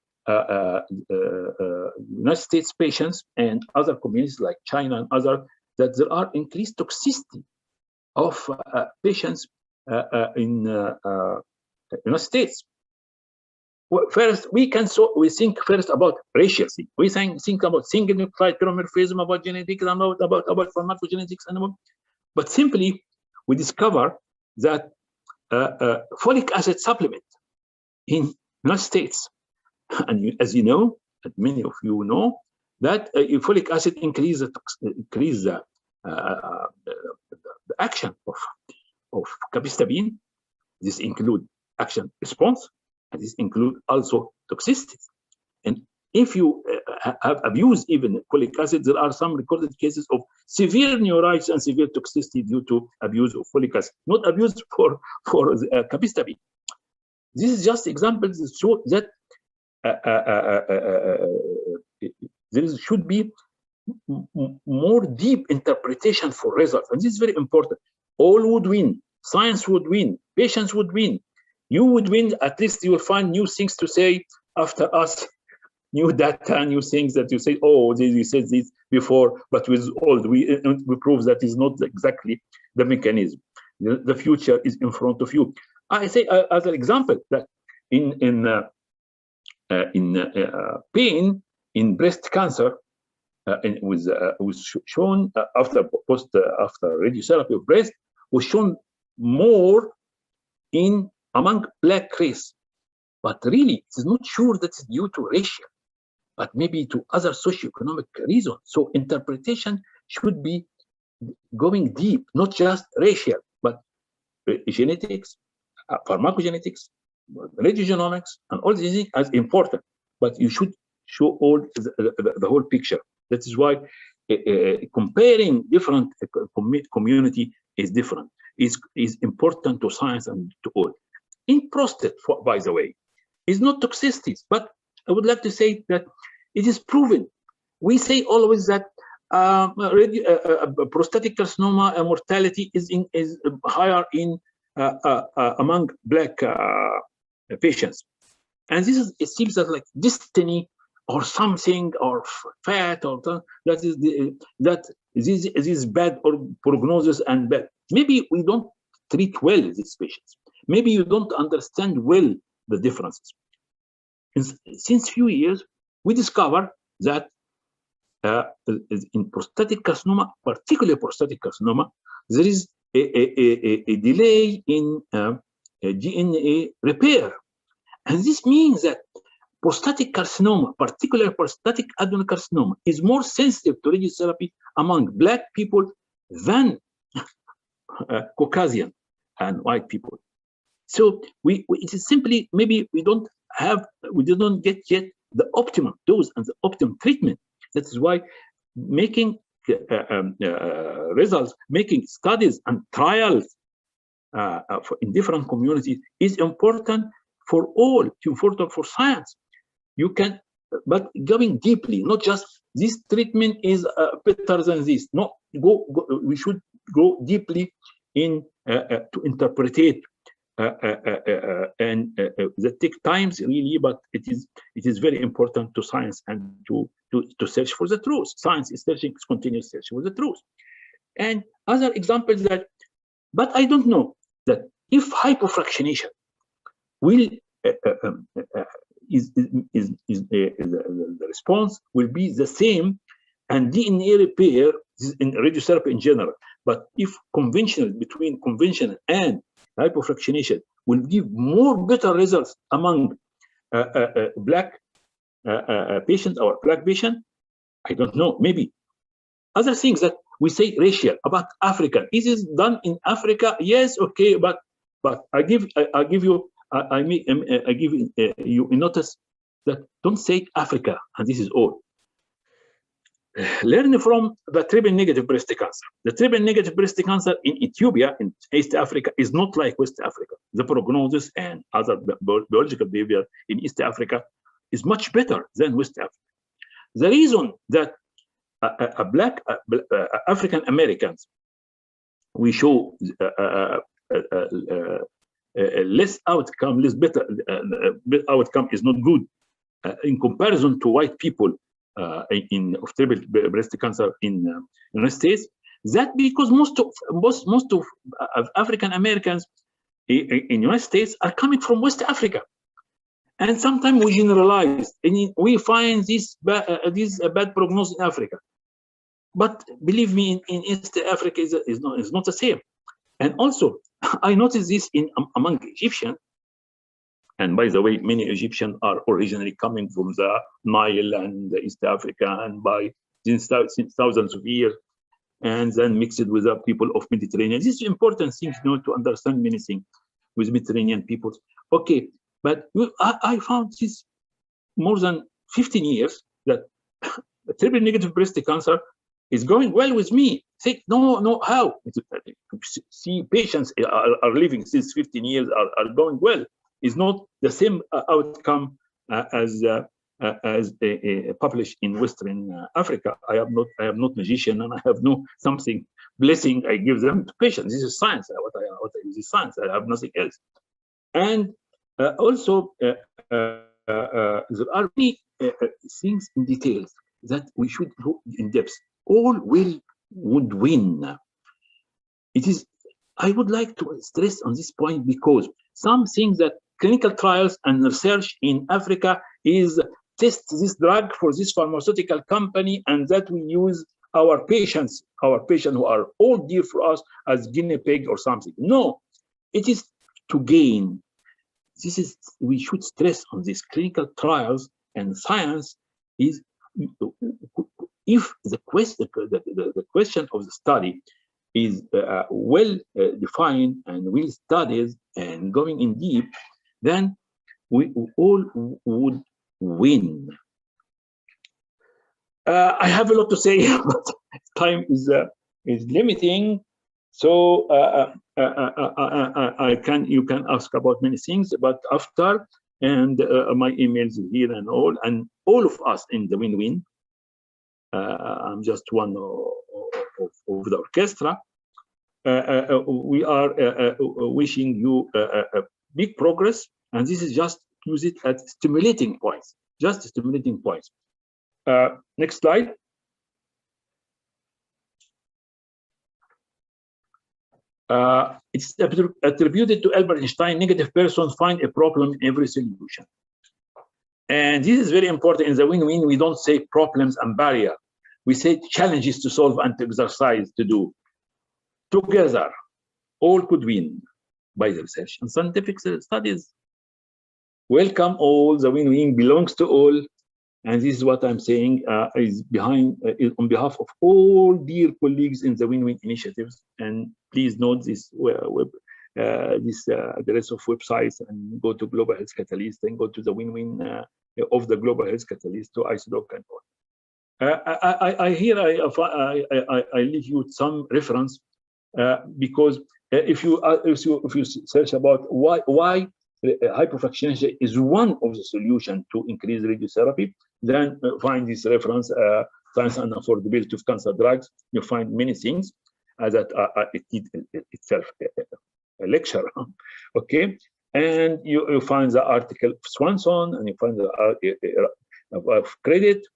United States patients and other communities like China and other, that there are increased toxicity of patients in United States. Well, first, we think first about racial thing. We think about single nucleotide polymorphism, about genetics, and about pharmacogenetics, and about. But simply, we discover that folic acid supplement in United States, and as you know, and many of you know, that folic acid increase the action of capecitabine. This include action response, and this include also toxicities. And if you have abused even folic acid, there are some recorded cases of severe neuritis and severe toxicity due to abuse of folic acid, not abuse for capecitabine. This is just examples that show that there should be more deep interpretation for results, and this is very important. All would win. Science would win. Patients would win. You would win. At least you will find new things to say after us, new data, new things that you say, oh, you said this before, but with old, we prove that is not exactly the mechanism. The future is in front of you. I say as an example that in pain in breast cancer, was shown after radiotherapy of breast, was shown more among Black race, but really it is not sure that it's due to racial, but maybe to other socioeconomic reasons. So interpretation should be going deep, not just racial, but genetics, pharmacogenetics, radiogenomics, and all these things as important. But you should show all the whole picture. That is why comparing different community is different. Is important to science and to all. In prostate, by the way, is not toxicities, but I would like to say that it is proven. We say always that prostatic carcinoma mortality is higher in among Black patients, and this is, it seems that like destiny or something, or fat, or that this is bad, or prognosis and bad. Maybe we don't treat well these patients. Maybe you don't understand well the differences. Since few years, we discover that in prostatic carcinoma, particularly prostatic carcinoma, there is a delay in DNA repair. And this means that prostatic carcinoma, particularly prostatic adenocarcinoma, is more sensitive to radiotherapy among Black people than Caucasian and white people. So it is simply, maybe we didn't get yet the optimum dose and the optimum treatment. That is why making results, making studies and trials in different communities is important for all, important for science. You can, but going deeply, not just this treatment is better than this. No, we should go deeply in to interpret it. And that takes times really, but it is very important to science and to search for the truth. Science is searching, continuous search for the truth. And other examples that, but I don't know that if hypofractionation will the response will be the same, and DNA repair in radiotherapy in general. But if between conventional and hypofractionation will give more better results among Black patients or Black patient, I don't know. Maybe other things that we say racial about African. Is this done in Africa? Yes, okay, but I give you you notice that don't say Africa, and this is all. Learn from the triple-negative breast cancer. The triple-negative breast cancer in Ethiopia, in East Africa, is not like West Africa. The prognosis and other biological behavior in East Africa is much better than West Africa. The reason that Black African Americans, we show less outcome, less better outcome is not good in comparison to white people of triple breast cancer in the United States. That because most of African Americans in United States are coming from West Africa, and sometimes we generalize and we find this bad prognosis in Africa. But believe me, in East Africa is not the same. And also, I noticed this among Egyptians. And by the way, many Egyptians are originally coming from the Nile and East Africa, and by since thousands of years, and then mixed with the people of Mediterranean. This is important thing, to understand many things with Mediterranean peoples. Okay, but I found this more than 15 years that triple negative breast cancer is going well with me. Say, no, how? See, patients are living since 15 years are going well. Is not the same outcome as published in Western Africa. I am not magician, and I have no something blessing I give them to patients. This is science. What I use is science. I have nothing else. And also there are many things in details that we should go in depth. All would win. It is. I would like to stress on this point because some things that clinical trials and research in Africa is test this drug for this pharmaceutical company, and that we use our patients who are all dear for us as guinea pig or something. No, it is to gain. This is, we should stress on this. Clinical trials and science is, if the question of the study is well defined and well studied and going in deep, then we all would win. I have a lot to say, but time is limiting. So you can ask about many things, but after, and my emails here and all of us in the win-win. I'm just one of the orchestra. We are wishing you a big progress, and this is just use it at stimulating points, just stimulating points. Next slide. It's attributed to Albert Einstein. Negative persons find a problem in every solution. And this is very important. In the win-win, we don't say problems and barrier. We say challenges to solve and to exercise to do. Together, all could win by the research and scientific studies. Welcome all, the win-win belongs to all. And this is what I'm saying is on behalf of all dear colleagues in the win-win initiatives. And please note this address of websites and go to Global Health Catalyst and go to the win-win of the Global Health Catalyst to ISODOC and all. I leave you some reference because if you search about why hypofractionation is one of the solutions to increase radiotherapy, then find this reference, Science and Affordability of Cancer Drugs. You find many things that it itself a lecture, okay? And you find the article of Swanson, and you find the of Credit,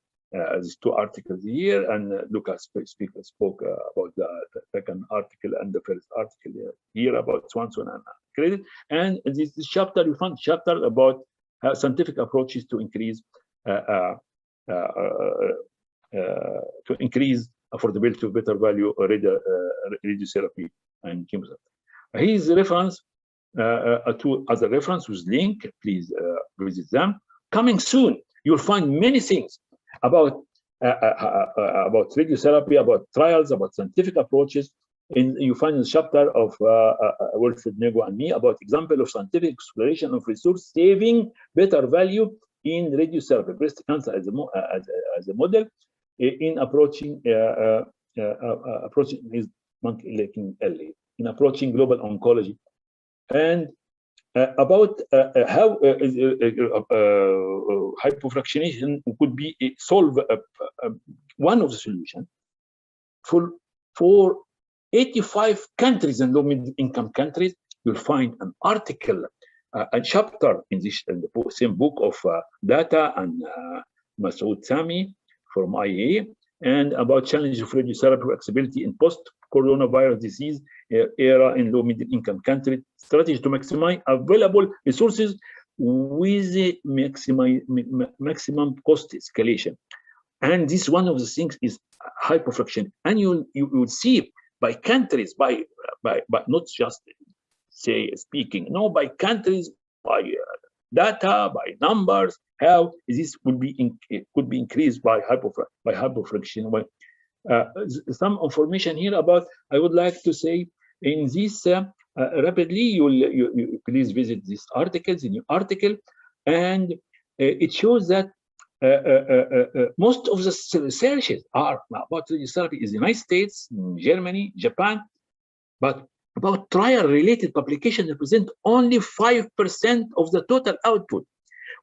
these two articles here, and Luca spoke about the second article and the first article here about Swanson and Credit. And this chapter, you find chapter about scientific approaches to increase affordability of better value radiotherapy and chemotherapy. His reference to other reference with link, please visit them. Coming soon, you'll find many things about radiotherapy, about trials, about scientific approaches. You find in the chapter of Wilfred Ngwa and me about example of scientific exploration of resource saving better value in radiotherapy, breast cancer as a model in approaching is in approaching global oncology, and about how hypofractionation could be solve one of the solutions for 85 countries and low-income countries. You'll find an article, a chapter in the same book of Data and Masoud Sami from IAEA, and about challenges of radiotherapy accessibility in post-coronavirus disease era in low-middle-income countries, strategy to maximize available resources with a maximum cost escalation. And this one of the things is hypofraction. And you will see by countries, by not just say speaking, no, by countries, by data, by numbers, how this could be increased by hypofraction. Some information here about, I would like to say in this rapidly, you please visit this article, the new article, and it shows that most of the researches are about radiotherapy in the United States, Germany, Japan, but about trial-related publications represent only 5% of the total output.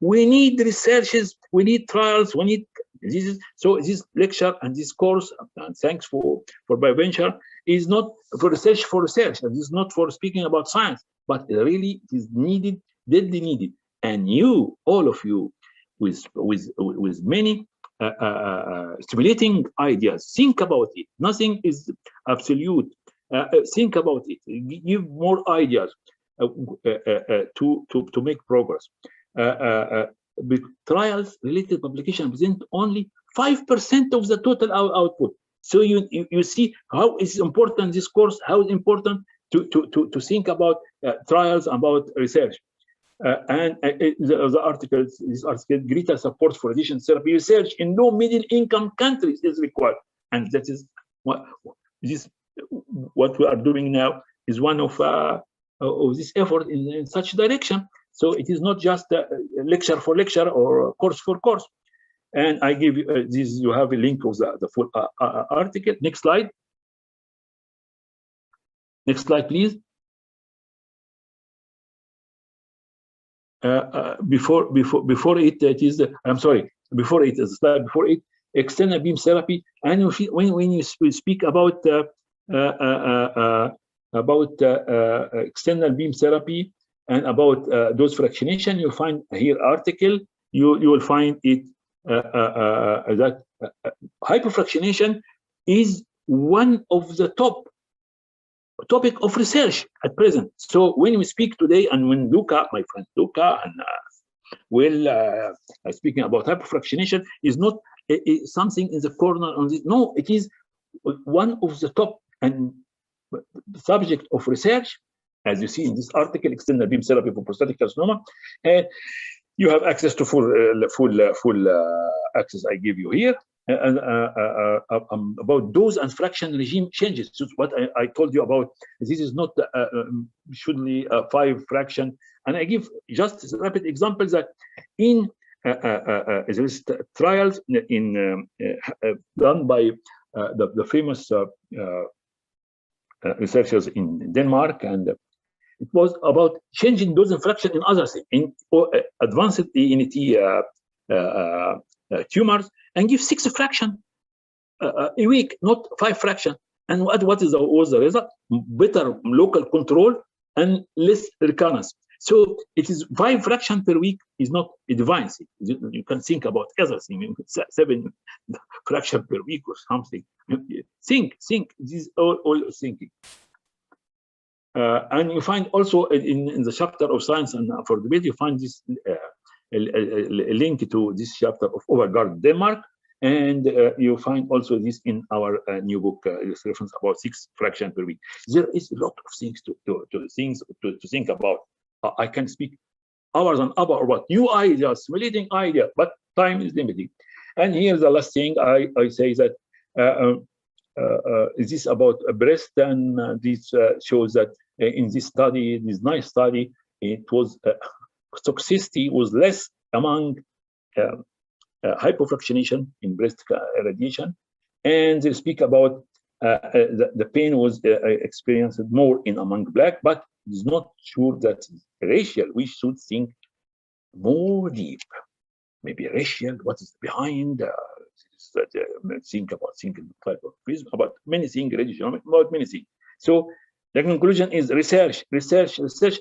We need researches, we need trials, we need so this lecture and this course, and thanks for Bioventure, is not for research, and is not for speaking about science, but really it is needed, deadly needed. And you, all of you, with many stimulating ideas, think about it. Nothing is absolute. Think about it. Give more ideas to make progress. Trials related publication present only 5% of the total output. So you see how it's important, this course, how it's important to think about trials, about research. And the article, this article, greater support for radiation therapy research in low middle income countries is required. And that is what we are doing now is one of this effort in such direction. So it is not just lecture for lecture or course for course. And I give you this, you have a link of the full article. Next slide. Next slide, please. Before it is, I'm sorry, before it is slide, before it, external beam therapy. And when you speak about external beam therapy and about dose fractionation, you'll find here article. You will find it that hypofractionation is one of the top topic of research at present. So when we speak today, and when Luca, my friend Luca, and Well, speaking about hypofractionation is not something in the corner on this. No, it is one of the top and subject of research, as you see in this article, external beam therapy for prostatic carcinoma. And you have access to full access I give you here. About dose and fraction regime changes. So what I told you about, this is not should be 5 fraction. And I give just rapid examples that in there's trials in done by the famous researchers in Denmark, and it was about changing dose and fraction in other things, in advanced ENT tumors, and give 6 fraction a week, not 5 fraction. And what was the result? Better local control and less recurrence. So it is 5 fraction per week is not advanced. You can think about other things, 7 fraction per week or something. Think. This is all thinking. And you find also in the chapter of science and affordability, you find this a link to this chapter of Overgaard, Denmark, and you find also this in our new book, reference about 6 fraction per week. There is a lot of things to think about. I can speak hours and hours about new ideas, leading idea, but time is limiting. And here's the last thing I say that is this about breast, and this shows that in this study, this nice study, it was toxicity was less among hypofractionation in breast radiation, and they speak about the pain was experienced more in among black, but it's not sure that racial. We should think more deep, maybe racial. What is behind? Think about single type of prism, about many things, about many things. So the conclusion is research,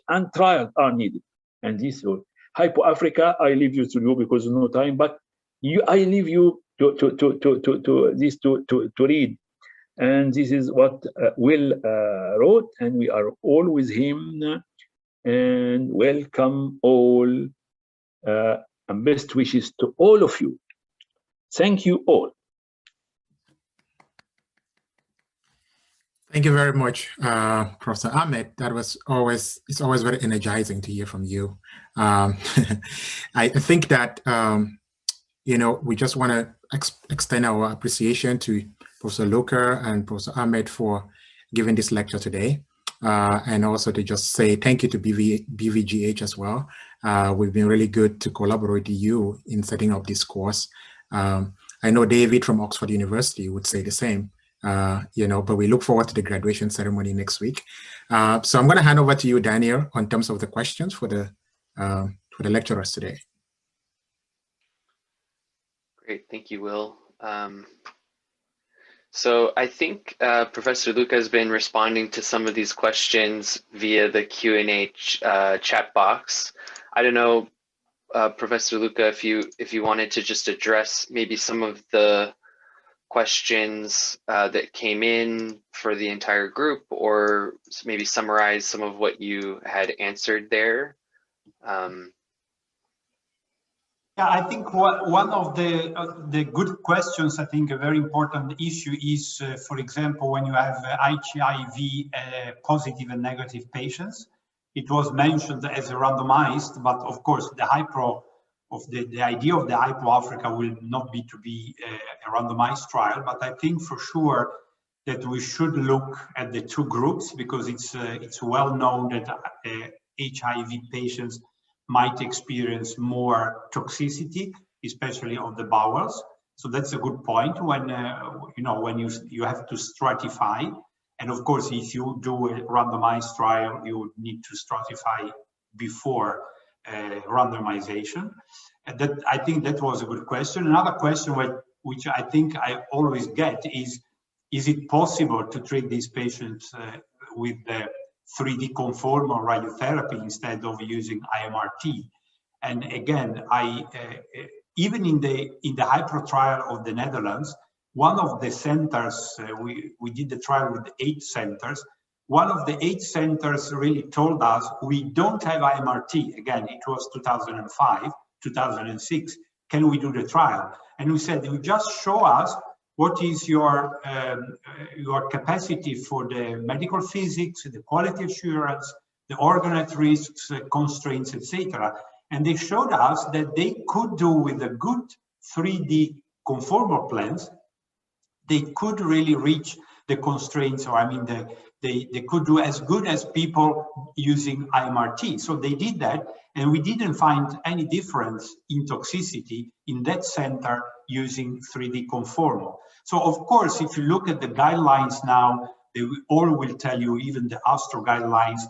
and trials are needed. And this Hypo Africa, I leave you to do because of no time, but I leave you to read. And this is what Will wrote, and we are all with him. And welcome all, and best wishes to all of you. Thank you all. Thank you very much, Professor Ahmed. It's always very energizing to hear from you. I think that, we just want to extend our appreciation to Professor Luca and Professor Ahmed for giving this lecture today. And also to just say thank you to BVGH as well. We've been really good to collaborate with you in setting up this course. I know David from Oxford University would say the same, but we look forward to the graduation ceremony next week. So I'm going to hand over to you, Daniel, on terms of the questions for the lecturers today. Great, thank you, Will. So I think Professor Luca has been responding to some of these questions via the Q&A chat box. I don't know, Professor Luca, if you wanted to just address maybe some of the questions that came in for the entire group, or maybe summarize some of what you had answered there. Yeah, I think one of the good questions, I think a very important issue is, for example, when you have HIV positive and negative patients, it was mentioned as a randomized, but of course the idea of the Hypo Africa will not be to be a randomized trial, but I think for sure that we should look at the 2 groups, because it's well known that HIV patients might experience more toxicity, especially of the bowels. So that's a good point when when you have to stratify. And of course, if you do a randomized trial, you would need to stratify before randomization. And I think that was a good question. Another question which I think I always get is it possible to treat these patients with the 3D conformal radiotherapy instead of using IMRT? And again, even in the Hypro trial of the Netherlands, one of the centers, we did the trial with 8 centers. One of the 8 centers really told us we don't have IMRT. Again, it was 2005. 2006, can we do the trial? And we said, you just show us what is your capacity for the medical physics, the quality assurance, the organ at risks, constraints, etc. And they showed us that they could do with a good 3D conformal plans, they could really reach the constraints, or I mean, they could do as good as people using IMRT. So they did that, and we didn't find any difference in toxicity in that center using 3D conformal. So of course, if you look at the guidelines now, they all will tell you, even the Astro guidelines,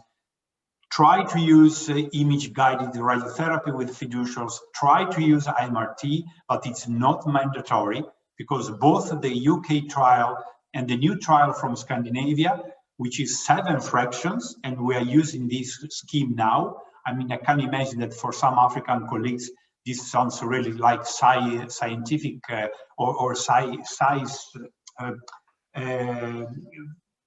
try to use image-guided radiotherapy with fiducials, try to use IMRT, but it's not mandatory, because both the UK trial and the new trial from Scandinavia, which is 7 fractions, and we are using this scheme now. I mean, I can imagine that for some African colleagues, this sounds really like scientific or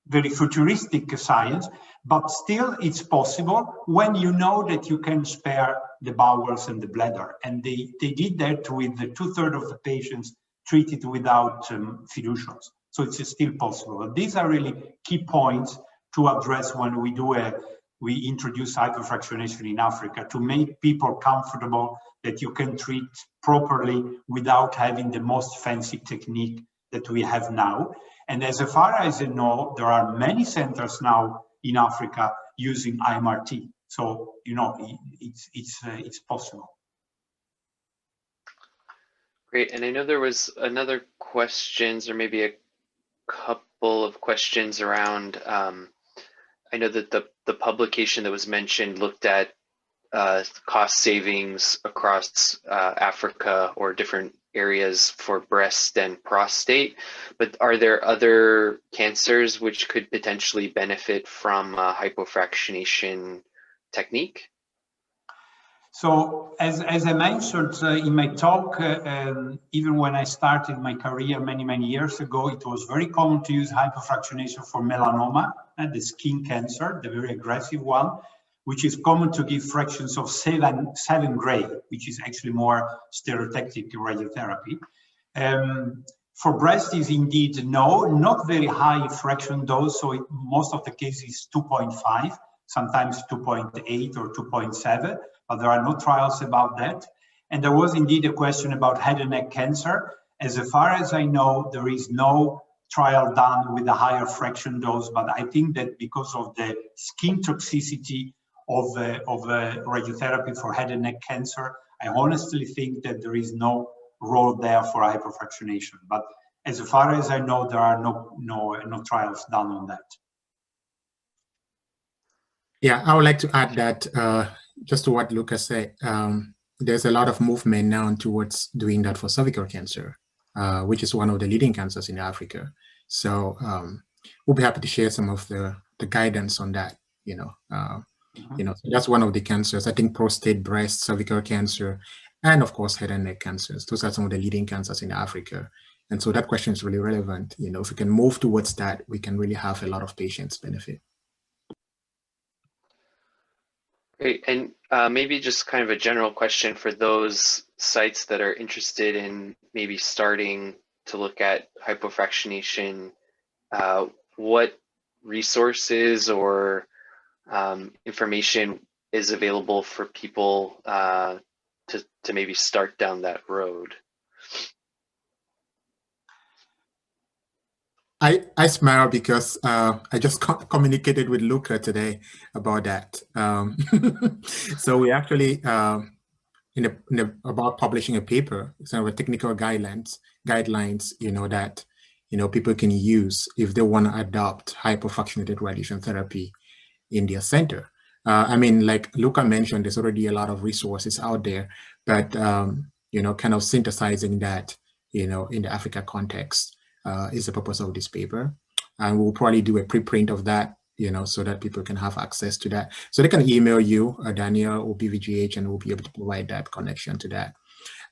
very futuristic science, but still it's possible when you know that you can spare the bowels and the bladder. And they did that with the 2/3 of the patients treated without fiducials. So it's still possible. But these are really key points to address when we introduce hyperfractionation in Africa, to make people comfortable that you can treat properly without having the most fancy technique that we have now. And as far as I know, there are many centers now in Africa using IMRT. So, you know, it's possible. Great, and I know there was another questions, or maybe a couple of questions around, I know that the publication that was mentioned looked at cost savings across Africa or different areas for breast and prostate, but are there other cancers which could potentially benefit from hypofractionation technique? So as I mentioned in my talk, even when I started my career many years ago, it was very common to use hypofractionation for melanoma, the skin cancer, the very aggressive one, which is common to give fractions of 7 gray, which is actually more stereotactic radiotherapy. For breast is indeed no, not very high fraction dose, so most of the cases 2.5, sometimes 2.8 or 2.7, but there are no trials about that. And there was indeed a question about head and neck cancer. As far as I know, there is no trial done with a higher fraction dose, but I think that because of the skin toxicity of radiotherapy for head and neck cancer, I honestly think that there is no role there for hyperfractionation. But as far as I know, there are no trials done on that. Yeah, I would like to add that just to what Luca said, there's a lot of movement now towards doing that for cervical cancer, which is one of the leading cancers in Africa. So we'll be happy to share some of the guidance on that. So that's one of the cancers. I think prostate, breast, cervical cancer, and of course head and neck cancers. Those are some of the leading cancers in Africa. And so that question is really relevant. If we can move towards that, we can really have a lot of patients benefit. Great, and maybe just kind of a general question for those sites that are interested in maybe starting to look at hypofractionation, what resources or information is available for people to maybe start down that road? I smile because I just communicated with Luca today about that. So we actually, about publishing a paper, some of the technical guidelines, that, people can use if they want to adopt hypofractionated radiation therapy in their center. I mean, like Luca mentioned, there's already a lot of resources out there, but, kind of synthesizing that, in the Africa context, is the purpose of this paper. And we'll probably do a preprint of that, so that people can have access to that. So they can email you, Daniel or BVGH, and we'll be able to provide that connection to that.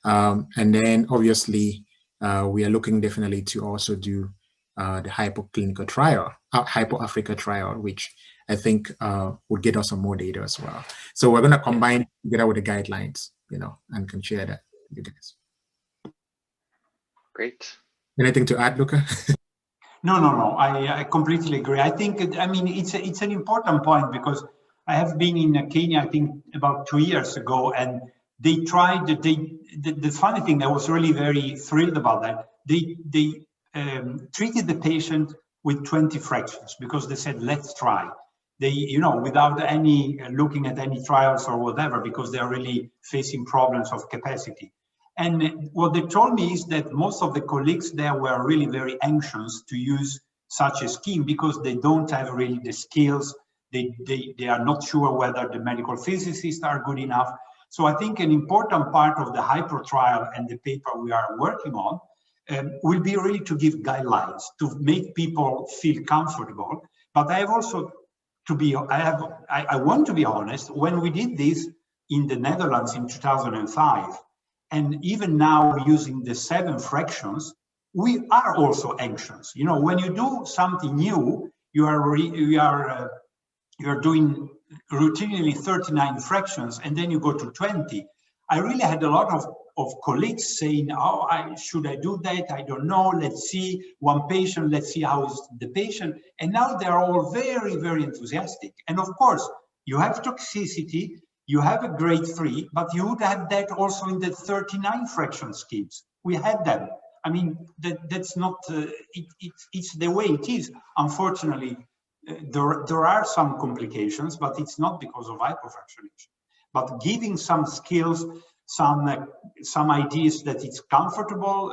And then obviously, we are looking definitely to also do the hypo-clinical trial, Hypo-Africa trial, which I think would get us some more data as well. So we're going to combine together with the guidelines. and can share that with you guys. Great. Anything to add, Luca? No. I completely agree. I think, I mean, it's an important point, because I have been in Kenya, I think about 2 years ago, and they tried, the funny thing, I was really very thrilled about that. They treated the patient with 20 fractions, because they said, let's try. They, without any looking at any trials or whatever, because they are really facing problems of capacity. And what they told me is that most of the colleagues there were really very anxious to use such a scheme, because they don't have really the skills. They are not sure whether the medical physicists are good enough. So I think an important part of the HYPO trial and the paper we are working on will be really to give guidelines, to make people feel comfortable. But I have also I want to be honest, when we did this in the Netherlands in 2005, and even now using the 7 fractions, we are also anxious. When you do something new, you are doing routinely 39 fractions, and then you go to 20. I really had a lot of colleagues saying, oh, should I do that? I don't know. Let's see one patient. Let's see how is the patient. And now they're all very, very enthusiastic. And of course, you have toxicity, you have a grade 3, but you would have that also in the 39 fraction schemes. We had them. I mean, that's not, it's the way it is. Unfortunately, there are some complications, but it's not because of hypofractionation. But giving some skills, some ideas that it's comfortable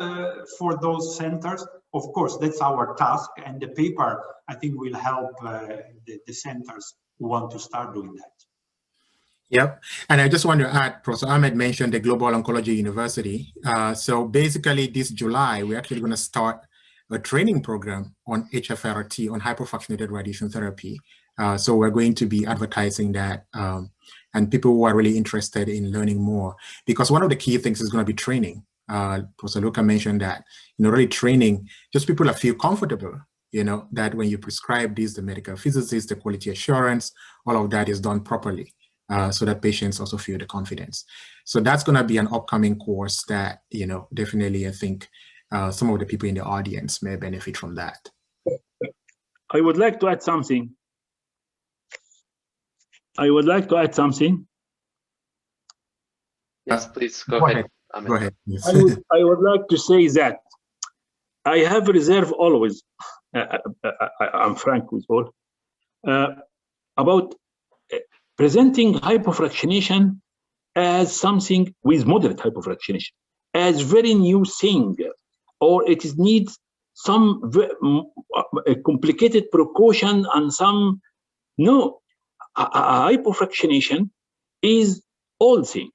for those centers, of course, that's our task. And the paper, I think, will help the centers who want to start doing that. Yep. And I just want to add, Professor Ahmed mentioned the Global Oncology University. So basically this July, we're actually going to start a training program on HFRT, on hypofractionated radiation therapy. So we're going to be advertising that, and people who are really interested in learning more, because one of the key things is going to be training. Professor Luca mentioned that, really training, just people that feel comfortable, that when you prescribe this, the medical physicist, the quality assurance, all of that is done properly. So that patients also feel the confidence. So that's going to be an upcoming course that, definitely I think some of the people in the audience may benefit from that. I would like to add something. Yes, please go ahead. Go ahead. Yes. I would like to say that I have reserve always. I'm frank with all about presenting hypofractionation as something with moderate hypofractionation, as very new thing, or it needs some complicated precaution and some. No, hypofractionation is old thing.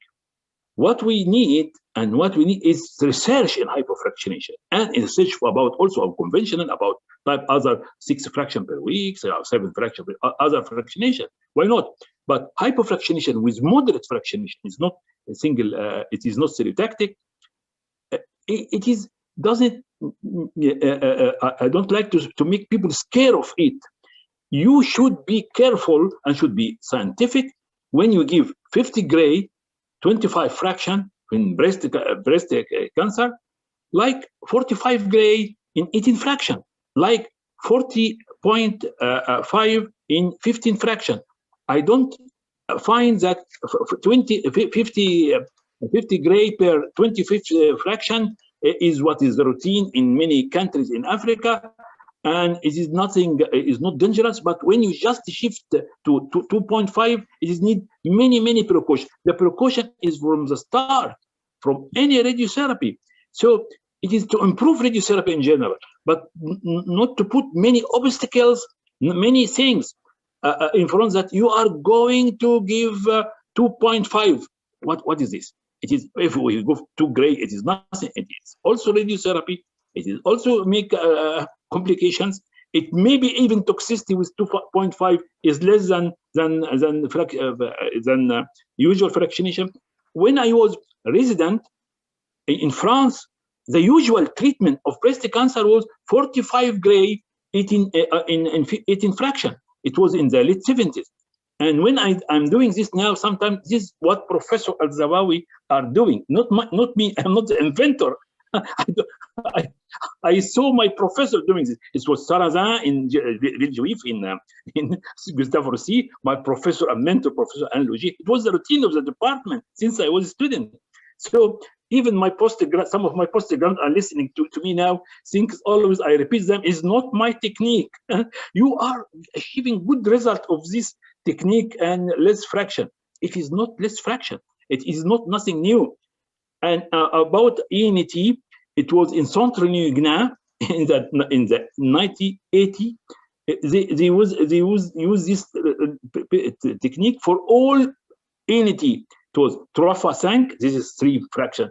What we need is research in hypofractionation and research about also conventional about type other 6 fraction per week, 7 fraction per other fractionation. Why not? But hypofractionation with moderate fractionation is not a single. It is not stereotactic. It is doesn't. I don't like to make people scared of it. You should be careful and should be scientific when you give 50 gray, 25 fraction in breast cancer, like 45 gray in 18 fraction, like 40.5 in 15 fraction. I don't find that 50 gray per 25th fraction is what is the routine in many countries in Africa. And it is nothing, is not dangerous, but when you just shift to 2.5, it is need many precautions. The precaution is from the start, from any radiotherapy. So it is to improve radiotherapy in general, but not to put many obstacles, many things in front that you are going to give 2.5. What is this? It is, if we go too gray, it is nothing. It is also radiotherapy. It is also make complications. It may be even toxicity with 2.5 is less than usual fractionation. When I was resident in France, the usual treatment of breast cancer was 45 gray 18 fraction. It was in the late 70s, And when I'm doing this now, sometimes this is what Professor Elzawawy are doing, not me. I'm not the inventor. I saw my professor doing this. It was Sarrazin in Villejuif, in Gustave Roussy, my professor and mentor, Professor Alain Logier. It was the routine of the department since I was a student. So even my some of my postgraduates are listening to me now, think always I repeat them, is not my technique. You are achieving good result of this technique and less fraction. It is not less fraction. It is not nothing new. And about ENT, it was in Central New Guinea in the 1980. They use this technique for all ENT. It was 3x5. This is three fraction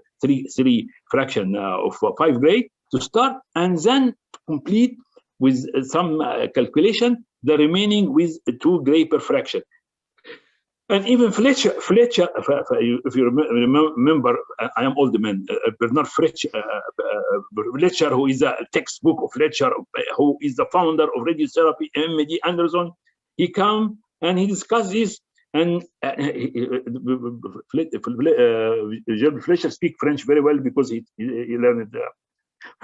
of 5 grade to start, and then complete with some calculation, the remaining with 2 grade per fraction. And even Fletcher, if you remember, I am old man, Bernard Fletcher, who is a textbook of Fletcher, who is the founder of radiotherapy, MD Anderson, he come and he discussed this. And Fletcher speaks French very well because he learned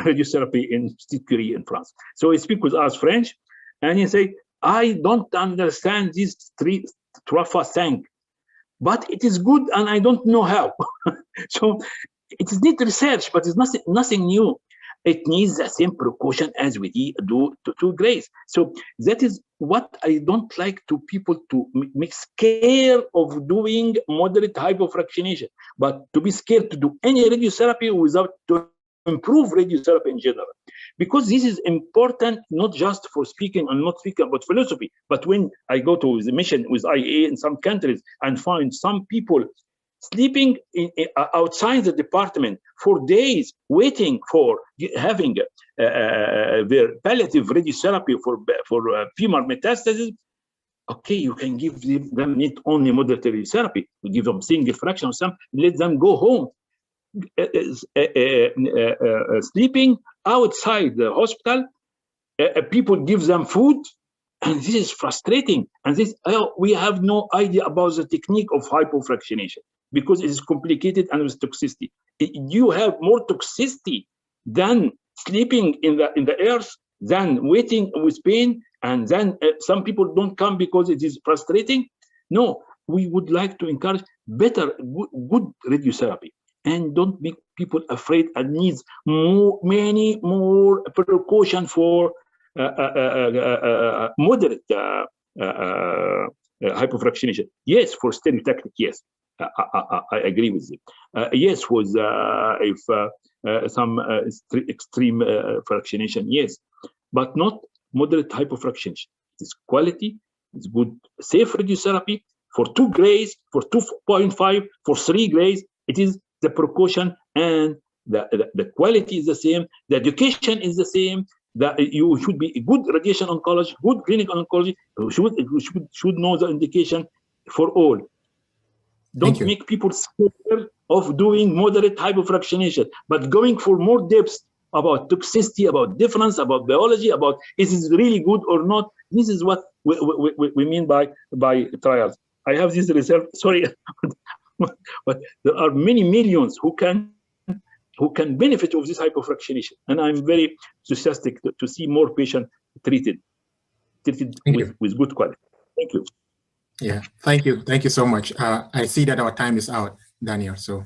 radiotherapy in Petite Curie in France. So he speaks with us French, and he say, I don't understand these 3x5, but it is good, and I don't know how. So it is need research, but it's nothing new. It needs the same precaution as we do to grades. So that is what I don't like to people to make scared of doing moderate hypofractionation, but to be scared to do any radiotherapy without to improve radiotherapy in general. Because this is important, not just for speaking and not speaking about philosophy, but when I go to the mission with IA in some countries and find some people sleeping outside the department for days, waiting for having their palliative radiotherapy for femur metastasis. Okay, you can give them not only moderate radiotherapy, you give them single fraction of some, let them go home. Sleeping outside the hospital, people give them food, and this is frustrating. And this we have no idea about the technique of hypofractionation because it is complicated and with toxicity. You have more toxicity than sleeping in the earth, than waiting with pain, and then some people don't come because it is frustrating. No, we would like to encourage better, good radiotherapy. And don't make people afraid and needs many more precaution for moderate hypofractionation. Yes, for stereotactic, yes, I agree with it. Yes, was if some extreme fractionation, yes, but not moderate hypofractionation. It's quality, it's good, safe radiotherapy for 2 grades, for 2.5, for 3 grades. It is the precaution, and the quality is the same, the education is the same, that you should be a good radiation oncology, good clinical oncology, should know the indication for all. Don't make people scared of doing moderate hypofractionation, but going for more depth about toxicity, about difference, about biology, about is it really good or not. This is what we mean by trials. I have this reserve, sorry, but there are many millions who can benefit of this hypofractionation, and I'm very enthusiastic to see more patients treated with good quality. Thank you. Yeah, thank you so much. I see that our time is out, Daniel. So.